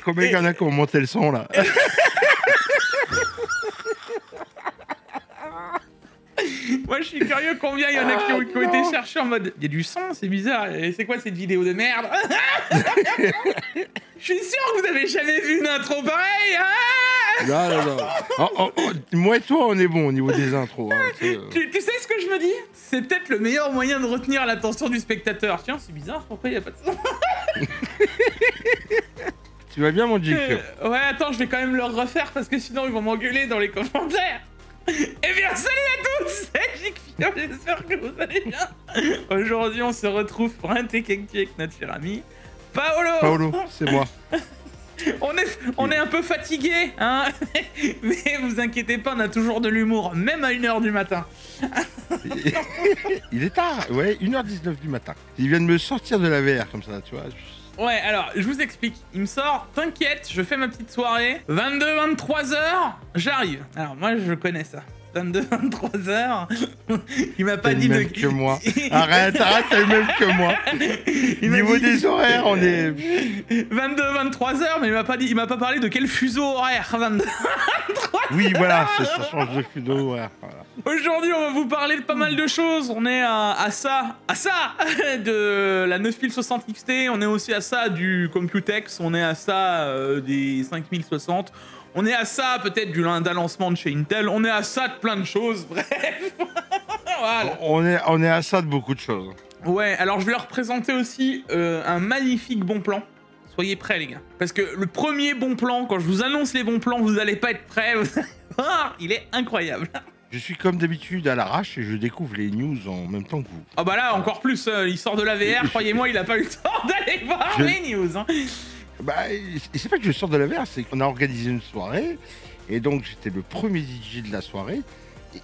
Combien il y en a qui ont monté le son, là? Moi, je suis curieux combien il y en a qui ont été cherchés en mode il y a du son, c'est bizarre. Et c'est quoi cette vidéo de merde? Je suis sûr que vous avez jamais vu une intro pareille. Non. Moi et toi, on est bon au niveau des intros. Hein, tu sais ce que je me dis? C'est peut-être le meilleur moyen de retenir l'attention du spectateur. Tiens, c'est bizarre, pourquoi il n'y a pas de son? Tu vas bien, mon Jig? Ouais, attends, je vais quand même leur refaire parce que sinon ils vont m'engueuler dans les commentaires. Eh bien, salut à tous, c'est Jigfio, j'espère que vous allez bien. Aujourd'hui, on se retrouve pour un Tech Actu avec notre cher ami Paolo. Paolo, c'est moi. On est un peu fatigué, hein. Mais vous inquiétez pas, on a toujours de l'humour, même à 1h du matin. Il est tard, ouais, 1h19 du matin. Il vient de me sortir de la VR comme ça, tu vois. Ouais, alors, je vous explique. Il me sort, t'inquiète, je fais ma petite soirée. 22-23h, j'arrive. Alors, moi, je connais ça. 22-23h. Il m'a pas dit le même que moi. Arrête, t'es le même que moi. Niveau des horaires, on est... 22-23h, mais il m'a pas parlé de quel fuseau horaire. 22-23h. Oui, voilà, ça change de fuseau horaire. Voilà. Aujourd'hui, on va vous parler de pas mal de choses. On est à ça de la 9060 XT. On est aussi à ça du Computex. On est à ça des 5060. On est à ça peut-être d'un lancement de chez Intel. On est à ça de plein de choses. Bref. Voilà. On est à ça de beaucoup de choses. Ouais, alors je vais leur présenter aussi un magnifique bon plan. Soyez prêts, les gars. Parce que le premier bon plan, quand je vous annonce les bons plans, vous n'allez pas être prêts. Vous allez voir, il est incroyable. Je suis comme d'habitude à l'arrache et je découvre les news en même temps que vous. Ah bah là, encore plus, il sort de la VR, croyez-moi, il a pas eu le temps d'aller voir les news. Hein. Bah, c'est pas que je sors de la VR, c'est qu'on a organisé une soirée, et donc j'étais le premier DJ de la soirée,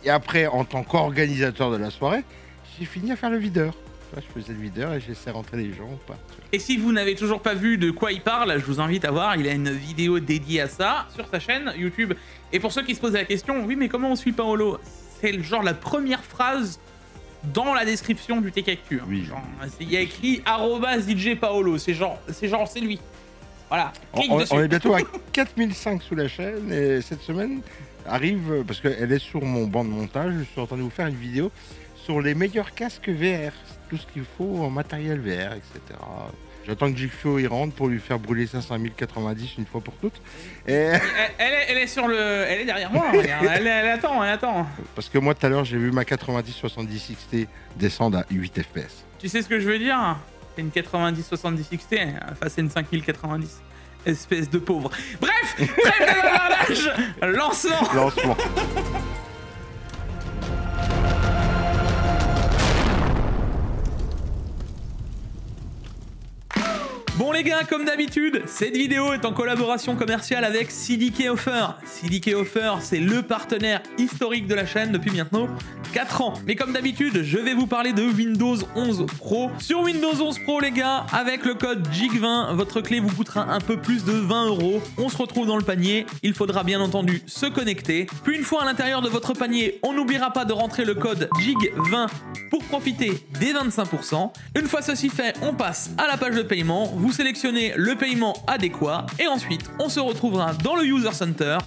et après, en tant qu'organisateur de la soirée, j'ai fini à faire le videur. Je faisais le videur et j'essaie de rentrer les gens ou pas. Et si vous n'avez toujours pas vu de quoi il parle, je vous invite à voir, il a une vidéo dédiée à ça sur sa chaîne YouTube. Et pour ceux qui se posent la question, oui mais comment on suit Paolo? C'est genre la première phrase dans la description du Tech Actu. Hein. Oui. Il y a écrit @DJ Paolo, c'est lui. Voilà. On est bientôt à 4005 sous la chaîne et cette semaine arrive, parce qu'elle est sur mon banc de montage, je suis en train de vous faire une vidéo sur les meilleurs casques VR, tout ce qu'il faut en matériel VR, etc. J'attends que Jigfio y rentre pour lui faire brûler sa 5090 une fois pour toutes. Et... Elle est sur le... Elle est derrière moi, regarde. elle attend. Parce que moi, tout à l'heure, j'ai vu ma 9070 XT descendre à 8 FPS. Tu sais ce que je veux dire? C'est une 9070 XT face à une 5090. Espèce de pauvre. Bref, trêve de bavardage. Lancement. Bon les gars, comme d'habitude, cette vidéo est en collaboration commerciale avec CDK Offer. CDK Offer, c'est le partenaire historique de la chaîne depuis maintenant 4 ans. Mais comme d'habitude, je vais vous parler de Windows 11 Pro. Sur Windows 11 Pro les gars, avec le code JIG20, votre clé vous coûtera un peu plus de 20 €. On se retrouve dans le panier, il faudra bien entendu se connecter. Puis une fois à l'intérieur de votre panier, on n'oubliera pas de rentrer le code JIG20 pour profiter des 25%. Une fois ceci fait, on passe à la page de paiement. Vous sélectionnez le paiement adéquat et ensuite on se retrouvera dans le User Center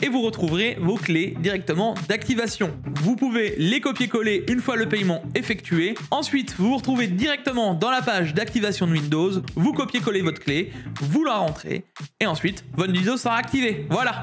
et vous retrouverez vos clés directement d'activation. Vous pouvez les copier-coller une fois le paiement effectué. Ensuite, vous vous retrouvez directement dans la page d'activation de Windows, vous copiez-collez votre clé, vous la rentrez et ensuite votre Windows sera activé. Voilà.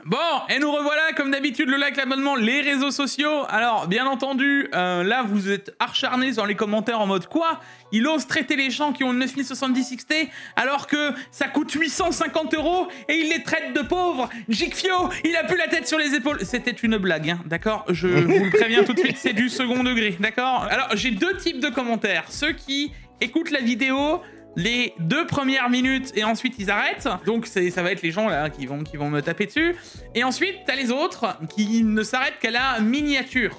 Bon, et nous revoilà, comme d'habitude, le like, l'abonnement, les réseaux sociaux. Alors, bien entendu, là, vous êtes acharnés dans les commentaires en mode quoi? Il ose traiter les gens qui ont une 9070 XT alors que ça coûte 850 € et il les traite de pauvres. Jigfio, il a plus la tête sur les épaules. C'était une blague, hein, d'accord? Je vous le préviens tout de suite, c'est du second degré, d'accord? Alors, j'ai deux types de commentaires. Ceux qui écoutent la vidéo les 2 premières minutes et ensuite ils arrêtent, donc ça va être les gens là qui vont me taper dessus, et ensuite t'as les autres qui ne s'arrêtent qu'à la miniature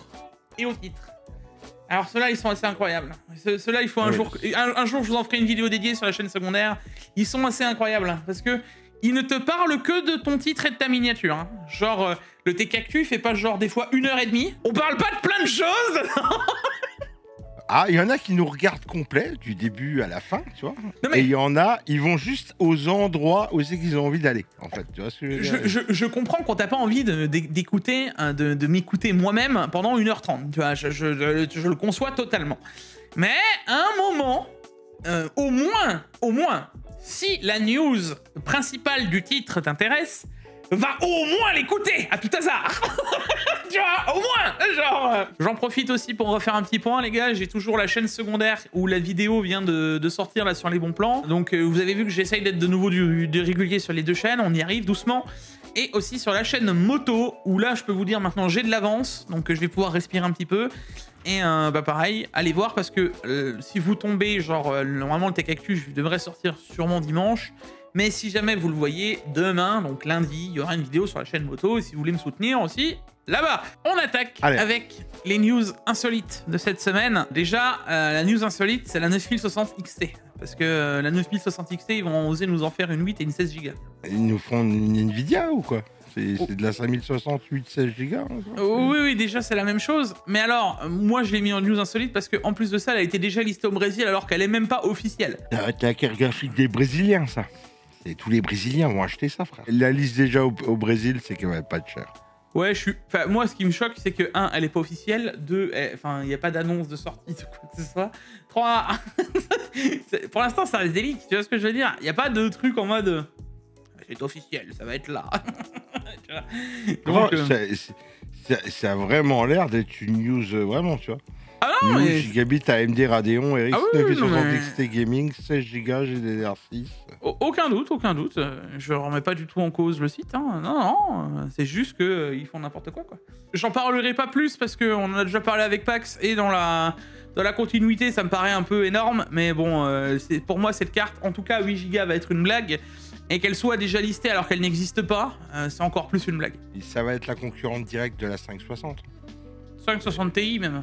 et au titre. Alors ceux-là ils sont assez incroyables, ceux-là il faut un jour je vous en ferai une vidéo dédiée sur la chaîne secondaire. Ils sont assez incroyables parce que ils ne te parlent que de ton titre et de ta miniature, hein. Genre le Tech Actu fait pas genre des fois 1h30, on parle pas de plein de choses. Ah, il y en a qui nous regardent complet, du début à la fin, tu vois. Non, mais- Et il y en a, ils vont juste aux endroits où c'est qu'ils ont envie d'aller, en fait. Tu vois ce que je veux dire? Je comprends qu'on t'a pas envie d'écouter, de m'écouter moi-même pendant 1h30. Tu vois, je le conçois totalement. Mais à un moment, au moins, si la news principale du titre t'intéresse, va au moins l'écouter, à tout hasard. Tu vois, au moins, genre... J'en profite aussi pour refaire un petit point, les gars. J'ai toujours la chaîne secondaire où la vidéo vient de sortir là sur les bons plans. Donc vous avez vu que j'essaye d'être de nouveau de régulier sur les deux chaînes. On y arrive doucement. Et aussi sur la chaîne moto, où là, je peux vous dire maintenant, j'ai de l'avance. Donc je vais pouvoir respirer un petit peu. Et bah pareil, allez voir parce que si vous tombez, genre, normalement le Tech Actu, je devrais sortir sûrement dimanche. Mais si jamais vous le voyez, demain, donc lundi, il y aura une vidéo sur la chaîne moto. Et si vous voulez me soutenir aussi, là-bas. On attaque avec les news insolites de cette semaine. Déjà, la news insolite, c'est la 9060 XT. Parce que la 9060 XT, ils vont oser nous en faire une 8 et une 16 Go. Ils nous font une Nvidia ou quoi? C'est de la 5068 16 Go hein, oui, déjà c'est la même chose. Mais alors, moi je l'ai mis en news insolite parce qu'en plus de ça, elle a été déjà listée au Brésil alors qu'elle est même pas officielle. C'est la carte graphique des Brésiliens, ça. Et tous les Brésiliens vont acheter ça, frère. La liste déjà au Brésil, c'est qu'elle va pas de cher. Ouais, enfin, moi, ce qui me choque, c'est que 1, elle est pas officielle. 2, enfin, il n'y a pas d'annonce de sortie de quoi que ce soit. 3, pour l'instant, ça reste des leaks, tu vois ce que je veux dire? Il n'y a pas de truc en mode c'est officiel, ça va être là. Donc, ça a vraiment l'air d'être une news, vraiment, tu vois. Ah non, news mais... Gigabit AMD Radeon RX 960 mais... XT Gaming, 16 Go GDDR6. Aucun doute. Je remets pas du tout en cause le site. Hein. Non, c'est juste qu'ils font n'importe quoi. J'en parlerai pas plus parce qu'on en a déjà parlé avec Pax et dans la continuité, ça me paraît un peu énorme. Mais bon, pour moi, cette carte, en tout cas, 8 Go va être une blague. Et qu'elle soit déjà listée alors qu'elle n'existe pas, c'est encore plus une blague. Et ça va être la concurrente directe de la 560. 560 Ti même.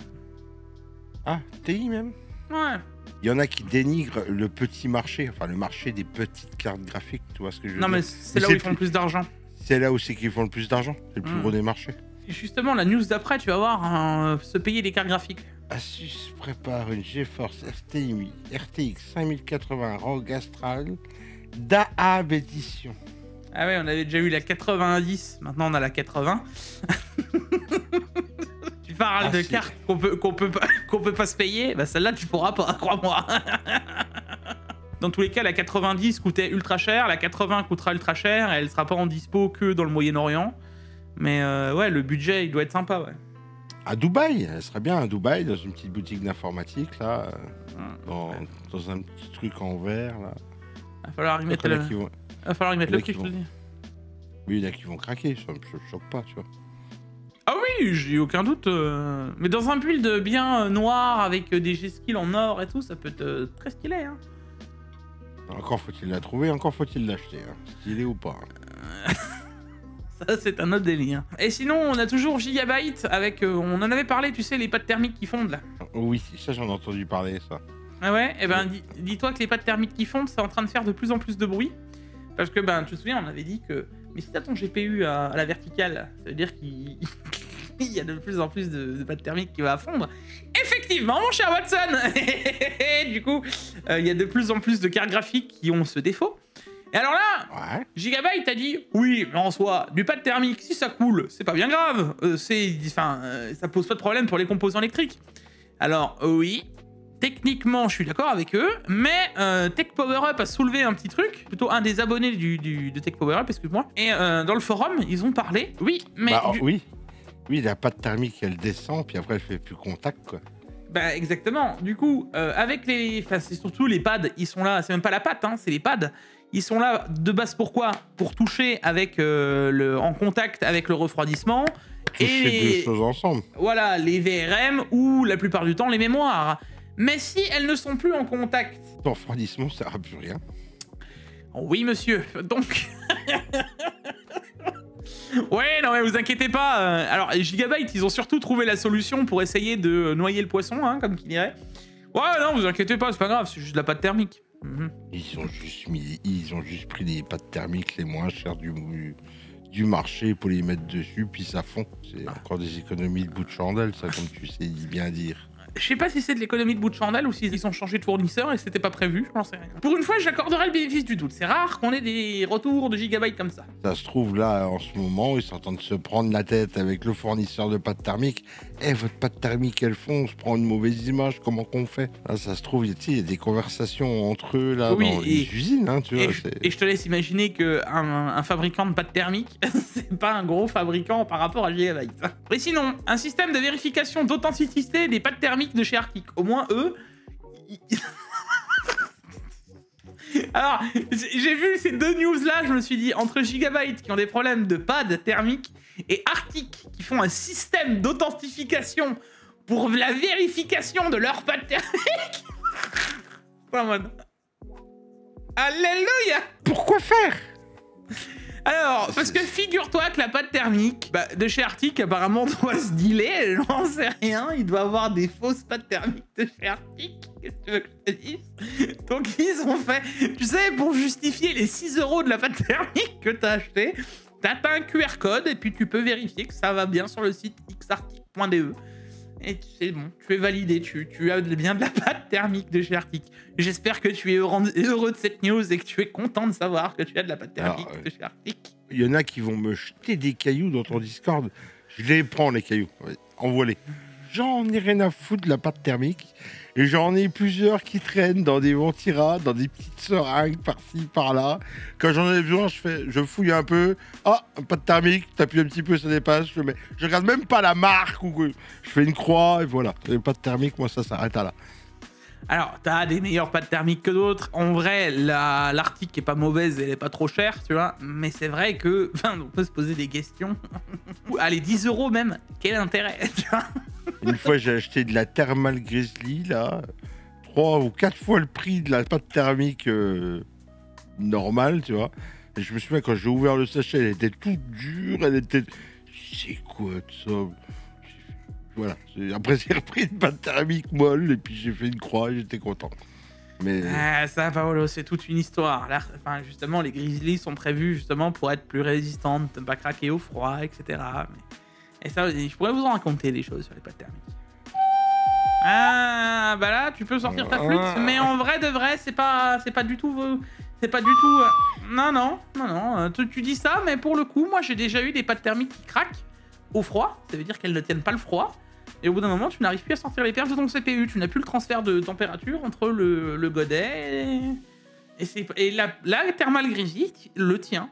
Ah, TI même? Ouais. Il y en a qui dénigrent le petit marché, enfin le marché des petites cartes graphiques, tu vois ce que je veux dire? Non mais c'est là où ils font le plus d'argent. C'est là aussi qu'ils font le plus d'argent, c'est le plus gros des marchés. Et justement, la news d'après, tu vas voir, se payer des cartes graphiques. Asus prépare une GeForce RTX 5080 ROG Astral d'AAB Edition. Ah ouais, on avait déjà eu la 90, maintenant on a la 80. Tu parles de cartes qu'on peut pas se payer, bah celle-là tu pourras pas, crois-moi. Dans tous les cas, la 90 coûtait ultra cher, la 80 coûtera ultra cher, et elle sera pas en dispo que dans le Moyen-Orient. Mais ouais, le budget il doit être sympa, ouais. À Dubaï, elle serait bien à Dubaï, dans une petite boutique d'informatique, là, dans un petit truc en verre, là. Va falloir y mettre le prix, je te le dis. Oui, il y en a qui vont craquer, ça me choque pas, tu vois. Ah oui, j'ai aucun doute. Mais dans un build bien noir avec des G-skills en or et tout, ça peut être très stylé. Hein. Encore faut-il la trouver, encore faut-il l'acheter. Hein. Stylé ou pas. Hein. Ça, c'est un autre délire. Et sinon, on a toujours Gigabyte avec... on en avait parlé, tu sais, les pattes thermiques qui fondent, là. Oui, ça, j'en ai entendu parler, ça. Ah ouais, et ben dis-toi que les pattes thermiques qui fondent, c'est en train de faire de plus en plus de bruit. Parce que, ben, tu te souviens, on avait dit que... Mais si t'as ton GPU à la verticale, ça veut dire qu'il y a de plus en plus de pattes thermiques qui va fondre. Effectivement, mon cher Watson. Du coup, il y a de plus en plus de cartes graphiques qui ont ce défaut. Et alors là, ouais. Gigabyte a dit, oui, mais en soi, du pad thermique, si ça coule, c'est pas bien grave. Ça pose pas de problème pour les composants électriques. Alors, oui... Techniquement, je suis d'accord avec eux, mais Tech Power Up a soulevé un petit truc, plutôt un des abonnés de Tech Power Up, excuse-moi. Et dans le forum, ils ont parlé. Oui, mais... Bah, oui, la pâte thermique, elle descend, puis après, elle fait plus contact, quoi. Bah, exactement. Du coup, avec les... Enfin, c'est surtout les pads, ils sont là, c'est même pas la pâte, hein, c'est les pads. Ils sont là de base pourquoi? Pour toucher avec en contact avec le refroidissement. Toucher deux choses ensemble. Voilà, les VRM ou la plupart du temps les mémoires. Mais si elles ne sont plus en contact... Ton refroidissement, ça sert plus rien. Oui, monsieur. Donc... ouais, non mais vous inquiétez pas. Alors, Gigabyte, ils ont surtout trouvé la solution pour essayer de noyer le poisson, hein, comme qu'il dirait. Ouais, non, vous inquiétez pas, c'est pas grave, c'est juste de la pâte thermique. Ils ont juste pris les pâtes thermiques les moins chères du marché pour les mettre dessus, puis ça fond. C'est encore des économies de bout de chandelle, ça, comme tu sais bien dire. Je sais pas si c'est de l'économie de bout de chandelle ou s'ils ont changé de fournisseur et c'était pas prévu, j'en sais rien. Pour une fois, j'accorderai le bénéfice du doute. C'est rare qu'on ait des retours de gigabytes comme ça. Ça se trouve là, en ce moment, ils sont en train de se prendre la tête avec le fournisseur de pâte thermique. Eh, votre pâte thermique, elle fond, on se prend une mauvaise image, comment qu'on fait? Là, ça se trouve, il y a des conversations entre eux là, Oui, dans les usines. Hein, tu vois, et je te laisse imaginer qu'un fabricant de pâte thermique, c'est pas un gros fabricant par rapport à Gigabyte. Mais sinon, un système de vérification d'authenticité des pâtes thermiques de chez Arctic. Au moins, eux... Alors, j'ai vu ces deux news-là, je me suis dit, entre Gigabyte qui ont des problèmes de pâte thermique et Arctic qui font un système d'authentification pour la vérification de leur pâte thermique. En mode... Alléluia! Pourquoi faire? Alors, parce que figure-toi que la pâte thermique de chez Arctic apparemment doit se dealer, j'en sais rien, il doit avoir des fausses pâtes thermiques de chez Arctic, qu'est-ce que tu veux que je te dise? Donc ils ont fait, tu sais, pour justifier les 6 € de la pâte thermique que t'as acheté, t'as un QR code et puis tu peux vérifier que ça va bien sur le site xarctic.de. Et c'est bon, tu es validé, tu as bien de la pâte thermique de chez Arctic. J'espère que tu es heureux de cette news et que tu es content de savoir que tu as de la pâte thermique de chez Arctic. Il y en a qui vont me jeter des cailloux dans ton Discord. Je les prends, les cailloux. Envoie-les. J'en ai rien à foutre de la pâte thermique. Et j'en ai plusieurs qui traînent dans des ventirats, dans des petites seringues par-ci, par-là. Quand j'en ai besoin, je fouille un peu. Ah, pâte thermique, t'appuies un petit peu, ça dépasse. Je regarde même pas la marque. Je fais une croix et voilà. Les pâtes thermiques, moi, ça s'arrête à là. Alors, t'as des meilleures pâtes thermiques que d'autres. En vrai, l'Arctic est pas mauvaise, elle est pas trop chère, tu vois. Mais c'est vrai que, on peut se poser des questions. Allez, 10 € même. Quel intérêt, tu vois? Une fois, j'ai acheté de la Thermal Grizzly, là. 3 ou 4 fois le prix de la pâte thermique normale, tu vois. Et je me souviens, quand j'ai ouvert le sachet, elle était toute dure, elle était... C'est quoi ça? Voilà. Après, j'ai repris une pâte thermique molle, et puis j'ai fait une croix, et j'étais content. Mais... ça, Paolo, c'est toute une histoire. Là, enfin, justement, les Grizzly sont prévus justement pour être plus résistantes, ne pas craquer au froid, etc. Et ça, je pourrais vous en raconter des choses sur les pâtes thermiques. Ah, bah là, tu peux sortir ta flûte, mais en vrai de vrai, c'est pas du tout... C'est pas du tout... Non. Tu dis ça, mais pour le coup, moi, j'ai déjà eu des pâtes thermiques qui craquent au froid. Ça veut dire qu'elles ne tiennent pas le froid. Et au bout d'un moment, tu n'arrives plus à sortir les perches de ton CPU. Tu n'as plus le transfert de température entre le godet et la Thermal Grizzly le tient.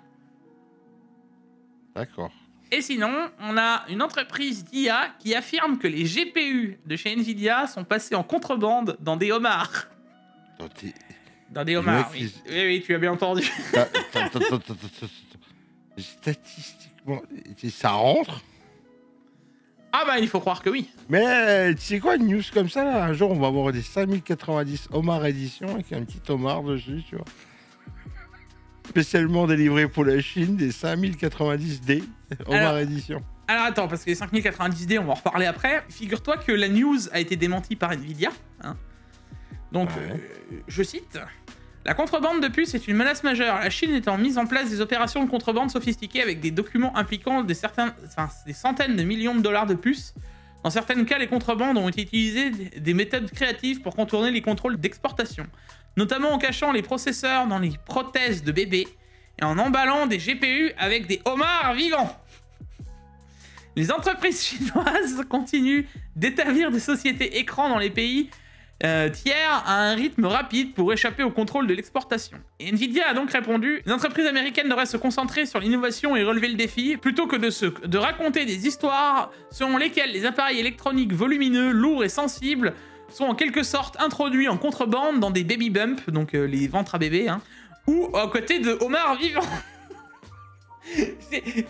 D'accord. Et sinon, on a une entreprise d'IA qui affirme que les GPU de chez Nvidia sont passés en contrebande dans des homards. Dans des homards, oui. Oui, tu as bien entendu. Statistiquement, ça rentre? Ah bah, il faut croire que oui. Mais tu sais quoi, une news comme ça, là, un jour, on va avoir des 5090 homard édition avec un petit homard dessus, tu vois. Spécialement délivré pour la Chine, des 5090D homard édition. Alors attends, parce que les 5090D, on va en reparler après. Figure-toi que la news a été démentie par Nvidia. Hein. Donc, je cite... La contrebande de puces est une menace majeure. La Chine est en mise en place des opérations de contrebande sophistiquées avec des documents impliquant des centaines de millions de dollars de puces. Dans certains cas, les contrebandes ont utilisé des méthodes créatives pour contourner les contrôles d'exportation, notamment en cachant les processeurs dans les prothèses de bébés et en emballant des GPU avec des homards vivants. Les entreprises chinoises continuent d'établir des sociétés écrans dans les pays tiers à un rythme rapide pour échapper au contrôle de l'exportation. Et Nvidia a donc répondu: les entreprises américaines devraient se concentrer sur l'innovation et relever le défi, plutôt que de raconter des histoires selon lesquelles les appareils électroniques volumineux, lourds et sensibles sont en quelque sorte introduits en contrebande dans des baby bumps, donc les ventres à bébé, hein, ou à côté de homards vivants.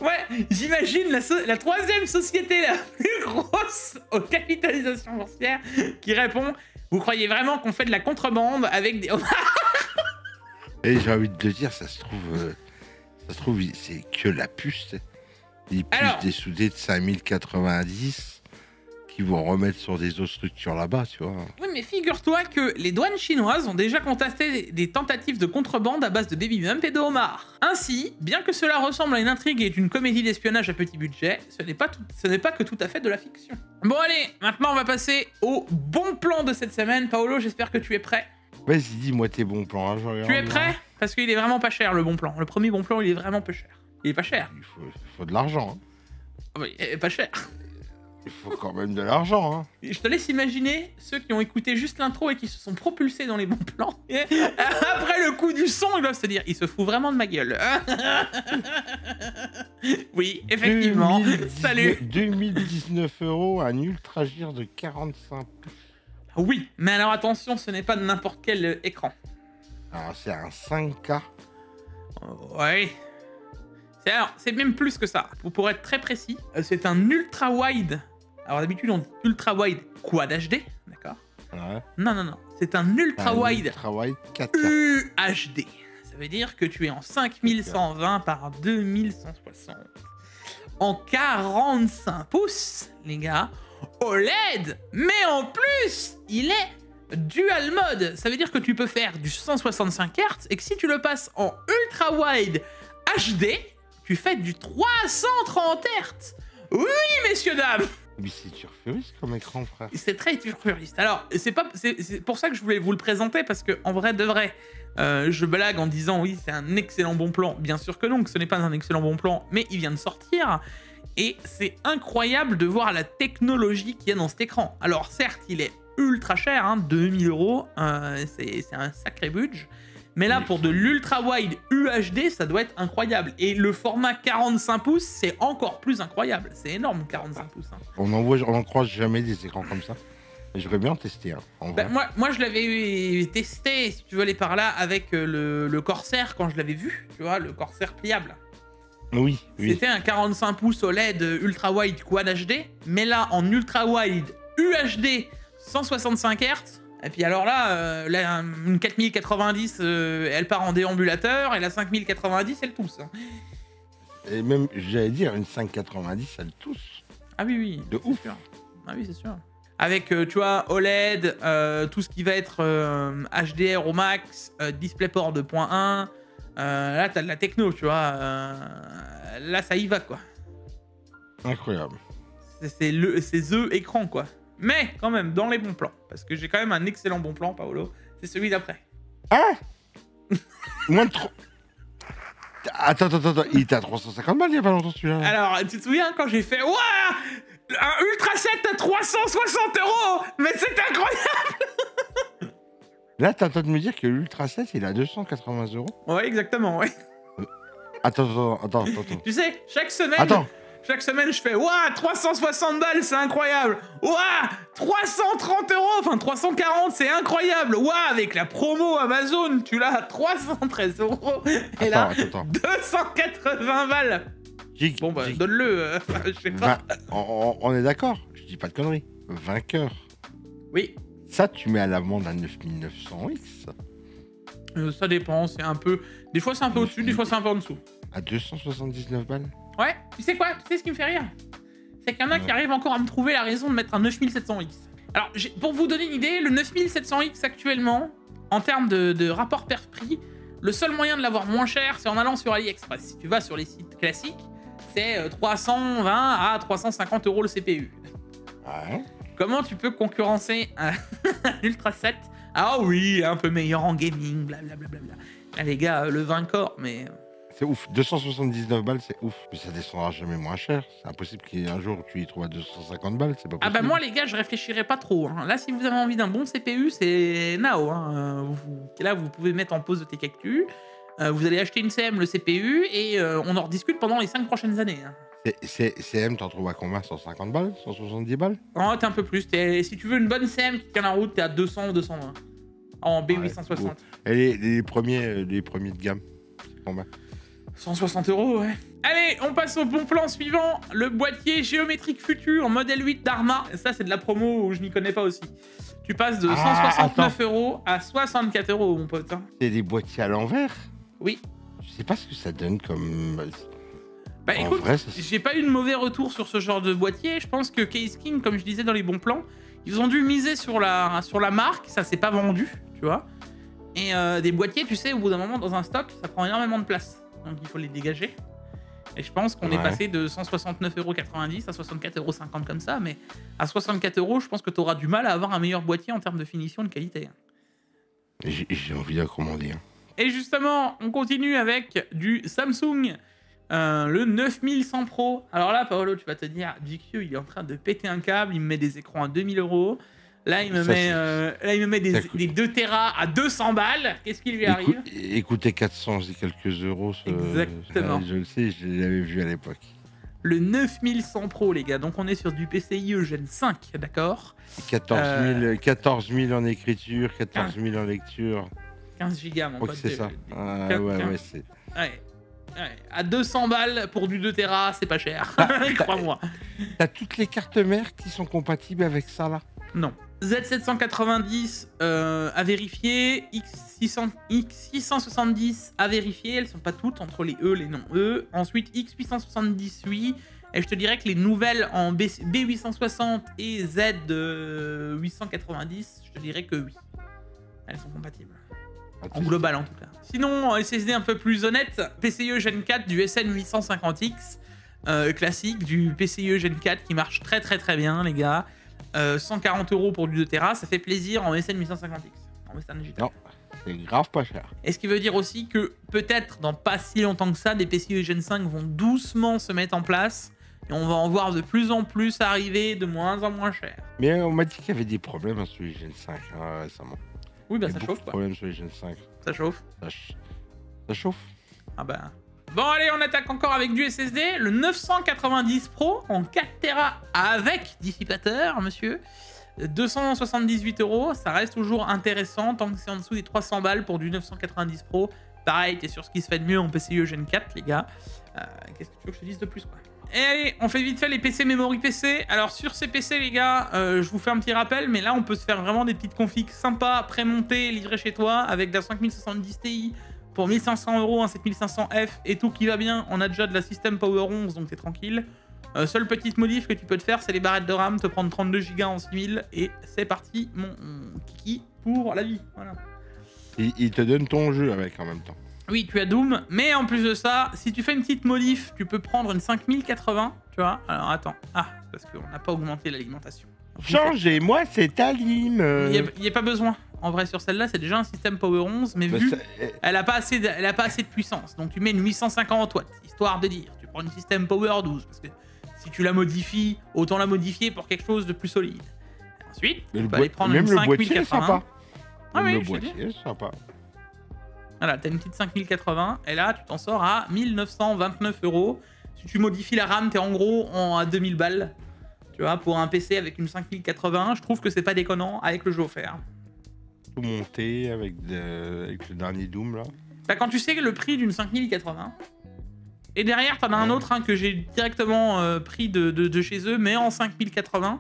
Ouais, j'imagine la troisième société la plus grosse aux capitalisations boursières qui répond: vous croyez vraiment qu'on fait de la contrebande avec des homards? Et j'ai envie de te dire, ça se trouve, c'est que la puce, les puces dessoudées de 5090 qu'ils vont remettre sur des autres structures là-bas, tu vois. Oui, mais figure-toi que les douanes chinoises ont déjà contesté des tentatives de contrebande à base de baby bump et de homards. Ainsi, bien que cela ressemble à une intrigue et une comédie d'espionnage à petit budget, ce n'est pas que tout à fait de la fiction. Bon allez, maintenant on va passer au bon plan de cette semaine. Paolo, j'espère que tu es prêt. Vas-y, dis-moi tes bons plans. Hein, je regarde, Tu es prêt? Parce qu'il est vraiment pas cher le bon plan. Le premier bon plan, il est vraiment peu cher. Il est pas cher. Il faut de l'argent. Hein. Oui, pas cher. Il faut quand même de l'argent. Hein. Je te laisse imaginer ceux qui ont écouté juste l'intro et qui se sont propulsés dans les bons plans. Et après le coup du son, ils doivent se dire, il se fout vraiment de ma gueule. Oui, effectivement. Salut. 2019 €, un ultra gire de 45 pouces. Oui, mais alors attention, ce n'est pas de n'importe quel écran. Alors c'est un 5K. Ouais. C'est même plus que ça. Pour être très précis, c'est un ultra wide. Alors d'habitude on dit ultra wide quad HD, d'accord? Ouais. Non. C'est un ultra wide 4K. UHD. Ça veut dire que tu es en 5120 par 2160. En 45 pouces, les gars. OLED. Mais en plus, il est dual mode. Ça veut dire que tu peux faire du 165 Hz et que si tu le passes en ultra wide HD, tu fais du 330 Hz. Oui, messieurs, dames. Mais c'est turfuriste comme écran, frère. C'est très turfuriste. Alors, c'est pour ça que je voulais vous le présenter, parce que en vrai de vrai, je blague en disant oui, c'est un excellent bon plan. Bien sûr que non, que ce n'est pas un excellent bon plan, mais il vient de sortir. Et c'est incroyable de voir la technologie qu'il y a dans cet écran. Alors certes, il est ultra cher, hein, 2000 €, c'est un sacré budget. Mais là, pour de l'ultra wide UHD, ça doit être incroyable. Et le format 45 pouces, c'est encore plus incroyable. C'est énorme, 45 pouces. Hein. On en croise jamais des écrans comme ça. J'aurais bien testé. Hein, moi, je l'avais testé, si tu veux aller par là, avec le Corsair quand je l'avais vu. Tu vois, le Corsair pliable. Oui. C'était un 45 pouces OLED ultra wide quad HD. Mais là, en ultra wide UHD 165 Hz. Et puis alors là, une 4090, elle part en déambulateur, et la 5090, elle tousse. Hein. Et même, j'allais dire, une 590, elle tousse. Ah oui. De ouf. Sûr. Ah oui, c'est sûr. Avec, tu vois, OLED, tout ce qui va être HDR au max, DisplayPort 2.1. Là, t'as de la techno, tu vois. Là, ça y va, quoi. Incroyable. C'est the écran, quoi. Mais quand même, dans les bons plans. Parce que j'ai quand même un excellent bon plan, Paolo. C'est celui d'après. Ah. Moins de 3... Attends. Il était à 350 balles il y a pas longtemps, celui-là. Alors, tu te souviens quand j'ai fait... Ouah, un Ultra 7 à 360 €. Mais c'est incroyable. Là, t'es en train de me dire que l'Ultra 7, il est à 280 €. Ouais, exactement, ouais. Attends. Tu sais, chaque semaine... Attends. Chaque semaine, je fais « Ouah, 360 balles, c'est incroyable !»« Ouah, 330 €, enfin 340, c'est incroyable !»« Ouah, avec la promo Amazon, tu l'as à 313 €. » Et là, attends. 280 balles. Bon, bah, donne-le, je sais pas. On est d'accord, je dis pas de conneries. Vainqueur. Oui. Ça, tu mets à l'amende à 9900X. Ça dépend, c'est un peu... Des fois, c'est un peu au-dessus, des fois, c'est un peu en dessous. À 279 balles. Ouais, tu sais quoi? Tu sais ce qui me fait rire? C'est qu'il y en a qui arrivent encore à me trouver la raison de mettre un 9700X. Alors, pour vous donner une idée, le 9700X actuellement, en termes de rapport perf-prix, le seul moyen de l'avoir moins cher, c'est en allant sur AliExpress. Si tu vas sur les sites classiques, c'est 320 à 350 € le CPU. Ouais. Comment tu peux concurrencer un Ultra 7? Ah oui, un peu meilleur en gaming, blablabla. Là, les gars, le vainqueur, mais... C'est ouf, 279 balles, c'est ouf. Mais ça descendra jamais moins cher. C'est impossible qu'un jour tu y trouves à 250 balles, c'est pas possible. Ah bah moi les gars, je réfléchirais pas trop. Hein. Là, si vous avez envie d'un bon CPU, c'est now. Hein. Là, vous pouvez mettre en pause de tes cactus. Vous allez acheter une CM, le CPU, et on en rediscute pendant les 5 prochaines années. Hein. CM, t'en trouves à combien? 150 balles? 170 balles? Oh, t'es un peu plus. Si tu veux une bonne CM qui tient la route, t'es à 200 ou 220. En B860. Ouais, et les premiers de gamme, c'est combien? 160 €, ouais. Allez, on passe au bon plan suivant. Le boîtier géométrique futur modèle 8 d'Arma. Ça, c'est de la promo où je m'y connais pas aussi. Tu passes de 169 € à 64 €, mon pote. Hein. C'est des boîtiers à l'envers? Oui. Je sais pas ce que ça donne comme... Bah En écoute, vrai, j'ai pas eu de mauvais retour sur ce genre de boîtier. Je pense que Case King, comme je disais dans les bons plans, ils ont dû miser sur la marque. Ça s'est pas vendu, tu vois. Et des boîtiers, tu sais, au bout d'un moment, dans un stock, ça prend énormément de place. Donc il faut les dégager. Et je pense qu'on est passé de 169,90 € à 64,50 € comme ça. Mais à 64 €, je pense que tu auras du mal à avoir un meilleur boîtier en termes de finition et de qualité. J'ai envie de commander. Hein. Et justement, on continue avec du Samsung, le 9100 Pro. Alors là, Paolo, tu vas te dire, GQ, il est en train de péter un câble, il me met des écrans à 2000 €. Là, il me met des 2 Tera à 200 balles. Qu'est-ce qui lui arrive? Écoutez, 400 et quelques euros. Exactement. Je le sais, je l'avais vu à l'époque. Le 9100 Pro, les gars. Donc, on est sur du PCIe Gen 5, d'accord? 14 000 en écriture, 14 000 en lecture. 15 gigas, mon pote. C'est ça. Ouais, c'est... Ouais. À 200 balles pour du 2 Tera, c'est pas cher. Crois-moi. T'as toutes les cartes mères qui sont compatibles avec ça, là? Non. Z790 à vérifier, X670 à vérifier, elles sont pas toutes entre les E, les non-E. Ensuite X870 oui, et je te dirais que les nouvelles en B860 et Z890, je te dirais que oui. Elles sont compatibles. En global en tout cas. Sinon, SSD un peu plus honnête, PCIe Gen 4 du SN850X, classique, du PCIe Gen 4 qui marche très bien les gars. 140 € pour du 2 Tera, ça fait plaisir en SN850X, en Western Digital. Non, c'est grave pas cher. Et ce qui veut dire aussi que peut-être dans pas si longtemps que ça, des PCIe Gen 5 vont doucement se mettre en place et on va en voir de plus en plus arriver de moins en moins cher. Mais on m'a dit qu'il y avait des problèmes sur les Gen 5 récemment. Oui, bah ça chauffe quoi. Problèmes sur les Gen 5. Ça chauffe. Ça chauffe. Ah bah. Bon allez, on attaque encore avec du SSD, le 990 Pro en 4 Tera avec dissipateur, monsieur. 278 €, ça reste toujours intéressant tant que c'est en dessous des 300 balles pour du 990 Pro. Pareil, t'es sur ce qui se fait de mieux en PCIe Gen 4, les gars. Qu'est-ce que tu veux que je te dise de plus, quoi? Et allez, on fait vite fait les PC Memory PC. Alors sur ces PC, les gars, je vous fais un petit rappel, mais là, on peut se faire vraiment des petites configs sympas, pré-montées, livrées chez toi, avec de la 5070 Ti pour 1500 €, un 7500F et tout qui va bien. On a déjà de la System Power 11, donc t'es tranquille. Seule petite modif que tu peux te faire, c'est les barrettes de RAM, te prendre 32 Go en 6000 et c'est parti, mon kiki, pour la vie. Voilà. Il te donne ton jeu avec en même temps. Oui, tu as Doom, mais en plus de ça, si tu fais une petite modif, tu peux prendre une 5080, tu vois. Alors attends, c'est parce qu'on n'a pas augmenté l'alimentation. Changez-moi cette alim. Il n'y a pas besoin. En vrai, sur celle-là, c'est déjà un système Power 11, mais vu, elle a pas assez de puissance. Donc tu mets une 850 watts, histoire de dire. Tu prends une système Power 12, parce que si tu la modifies, autant la modifier pour quelque chose de plus solide. Et ensuite, tu peux aller prendre une 5080. Ah oui, le boîtier est sympa. Voilà, t'as une petite 5080, et là, tu t'en sors à 1929 €. Si tu modifies la RAM, t'es en gros à 2000 balles. Tu vois, pour un PC avec une 5080, je trouve que c'est pas déconnant avec le jeu offert. Tout monté avec le dernier Doom, là. Bah, quand tu sais le prix d'une 5080, et derrière, t'en as un autre que j'ai directement pris de chez eux, mais en 5080,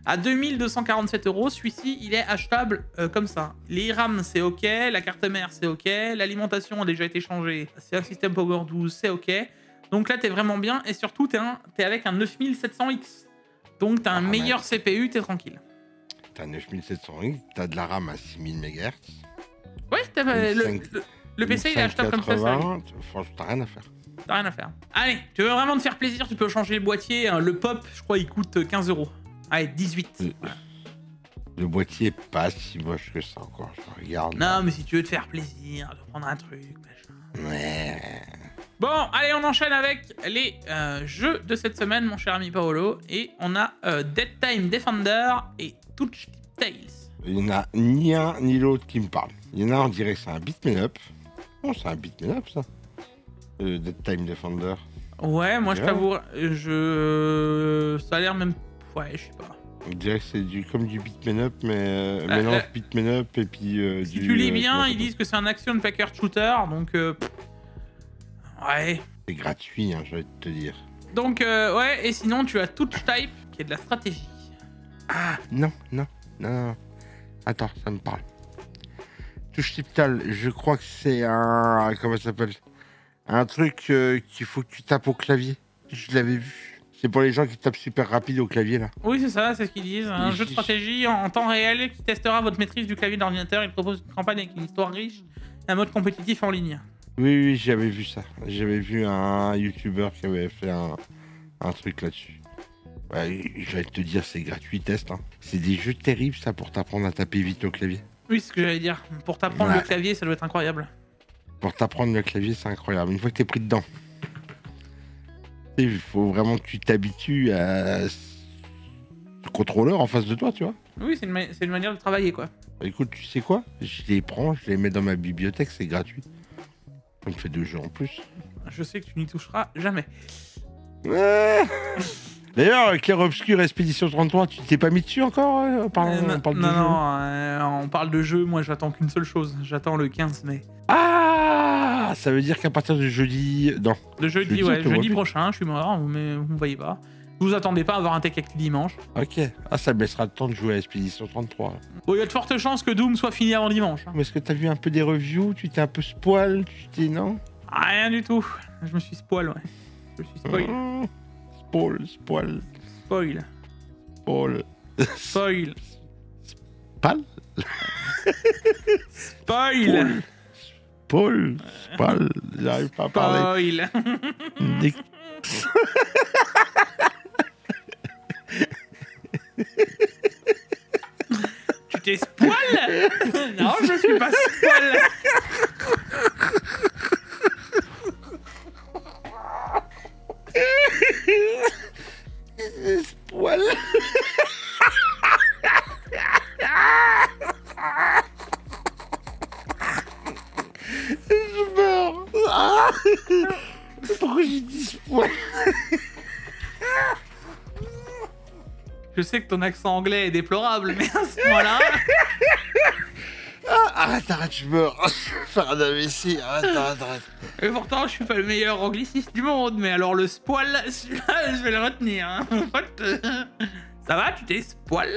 à 2247 €. Celui-ci, il est achetable comme ça. Les RAM, c'est OK. La carte mère, c'est OK. L'alimentation a déjà été changée. C'est un système Power 12, c'est OK. Donc là, t'es vraiment bien. Et surtout, t'es avec un 9700X. Donc t'as un meilleur CPU, t'es tranquille. T'as 9700X, t'as de la RAM à 6000 MHz. Ouais, le PC, il est achetable comme ça. Franchement, t'as rien à faire. T'as rien à faire. Allez, tu veux vraiment te faire plaisir, tu peux changer le boîtier. Le pop, je crois, il coûte 15 €. Allez, 18. Le boîtier est pas si moche que ça encore, je regarde. Non, mais si tu veux te faire plaisir, de prendre un truc, machin. Ouais. Bon, allez, on enchaîne avec les jeux de cette semaine, mon cher ami Paolo. Et on a Dead Time Defender et Touch Tales. Il n'y en a ni un ni l'autre qui me parle. Il y en a, on dirait que c'est un beat'em up. Oh, c'est un beat'em up, ça. Dead Time Defender. Ouais, moi, je t'avoue, ça a l'air même... Ouais, je sais pas. On dirait que c'est comme du beat'em up, mais mélange beat'em up et puis si tu lis bien, ils disent que c'est un action packer shooter, donc... Ouais. C'est gratuit, hein, j'ai envie de te dire. Donc, ouais, et sinon, tu as Touch Type, qui est de la stratégie. Ah, non. Attends, ça me parle. Touch Type, je crois que c'est un... Comment ça s'appelle? Un truc qu'il faut que tu tapes au clavier. Je l'avais vu. C'est pour les gens qui tapent super rapide au clavier, là. Oui, c'est ça, c'est ce qu'ils disent. Un jeu de stratégie en temps réel qui testera votre maîtrise du clavier d'ordinateur. Il propose une campagne avec une histoire riche et un mode compétitif en ligne. Oui, j'avais vu ça. J'avais vu un YouTuber qui avait fait un truc là-dessus. Ouais, j'allais te dire, c'est gratuit, test. Hein. C'est des jeux terribles, ça, pour t'apprendre à taper vite au clavier. Oui, c'est ce que j'allais dire. Pour t'apprendre le clavier, ça doit être incroyable. Pour t'apprendre le clavier, c'est incroyable. Une fois que t'es pris dedans, il faut vraiment que tu t'habitues à ce contrôleur en face de toi, tu vois. Oui, c'est une manière de travailler, quoi. Écoute, tu sais quoi? Je les prends, je les mets dans ma bibliothèque, c'est gratuit. Ça me fait 2 jeux en plus. Je sais que tu n'y toucheras jamais. D'ailleurs, Clair Obscur Expédition 33, tu t'es pas mis dessus encore? On parle de on parle de jeu, moi j'attends qu'une seule chose. J'attends le 15 mai. Ah, ça veut dire qu'à partir de jeudi... Non. De jeudi, ouais, jeudi prochain, je suis mort, mais vous me voyez pas. Vous attendez pas à avoir un Tech Actu dimanche. Ok. Ah, ça me laissera le temps de jouer à Expédition 33. Bon, il y a de fortes chances que Doom soit fini avant dimanche. Hein. Mais est-ce que t'as vu un peu des reviews? Tu t'es un peu spoil? Tu t'es... Non? Rien du tout. Je me suis spoil, ouais. Je me suis spoil. Spoil. Spoil. Spoil. Spoil. Pal? Spoil. Paul. Spal. J'arrive pas à parler. Spoil. Tu t'es spoil? Non, je suis pas spoil. Spoil. Je meurs. Ah, pourquoi j'ai dit spoil? Je sais que ton accent anglais est déplorable, mais à ce moment-là... Arrête, je meurs. Je vais faire un AVC. Arrête. Et pourtant, je suis pas le meilleur angliciste du monde, mais alors le spoil, celui-là, je vais le retenir. Hein. En fait, ça va, tu t'es spoil?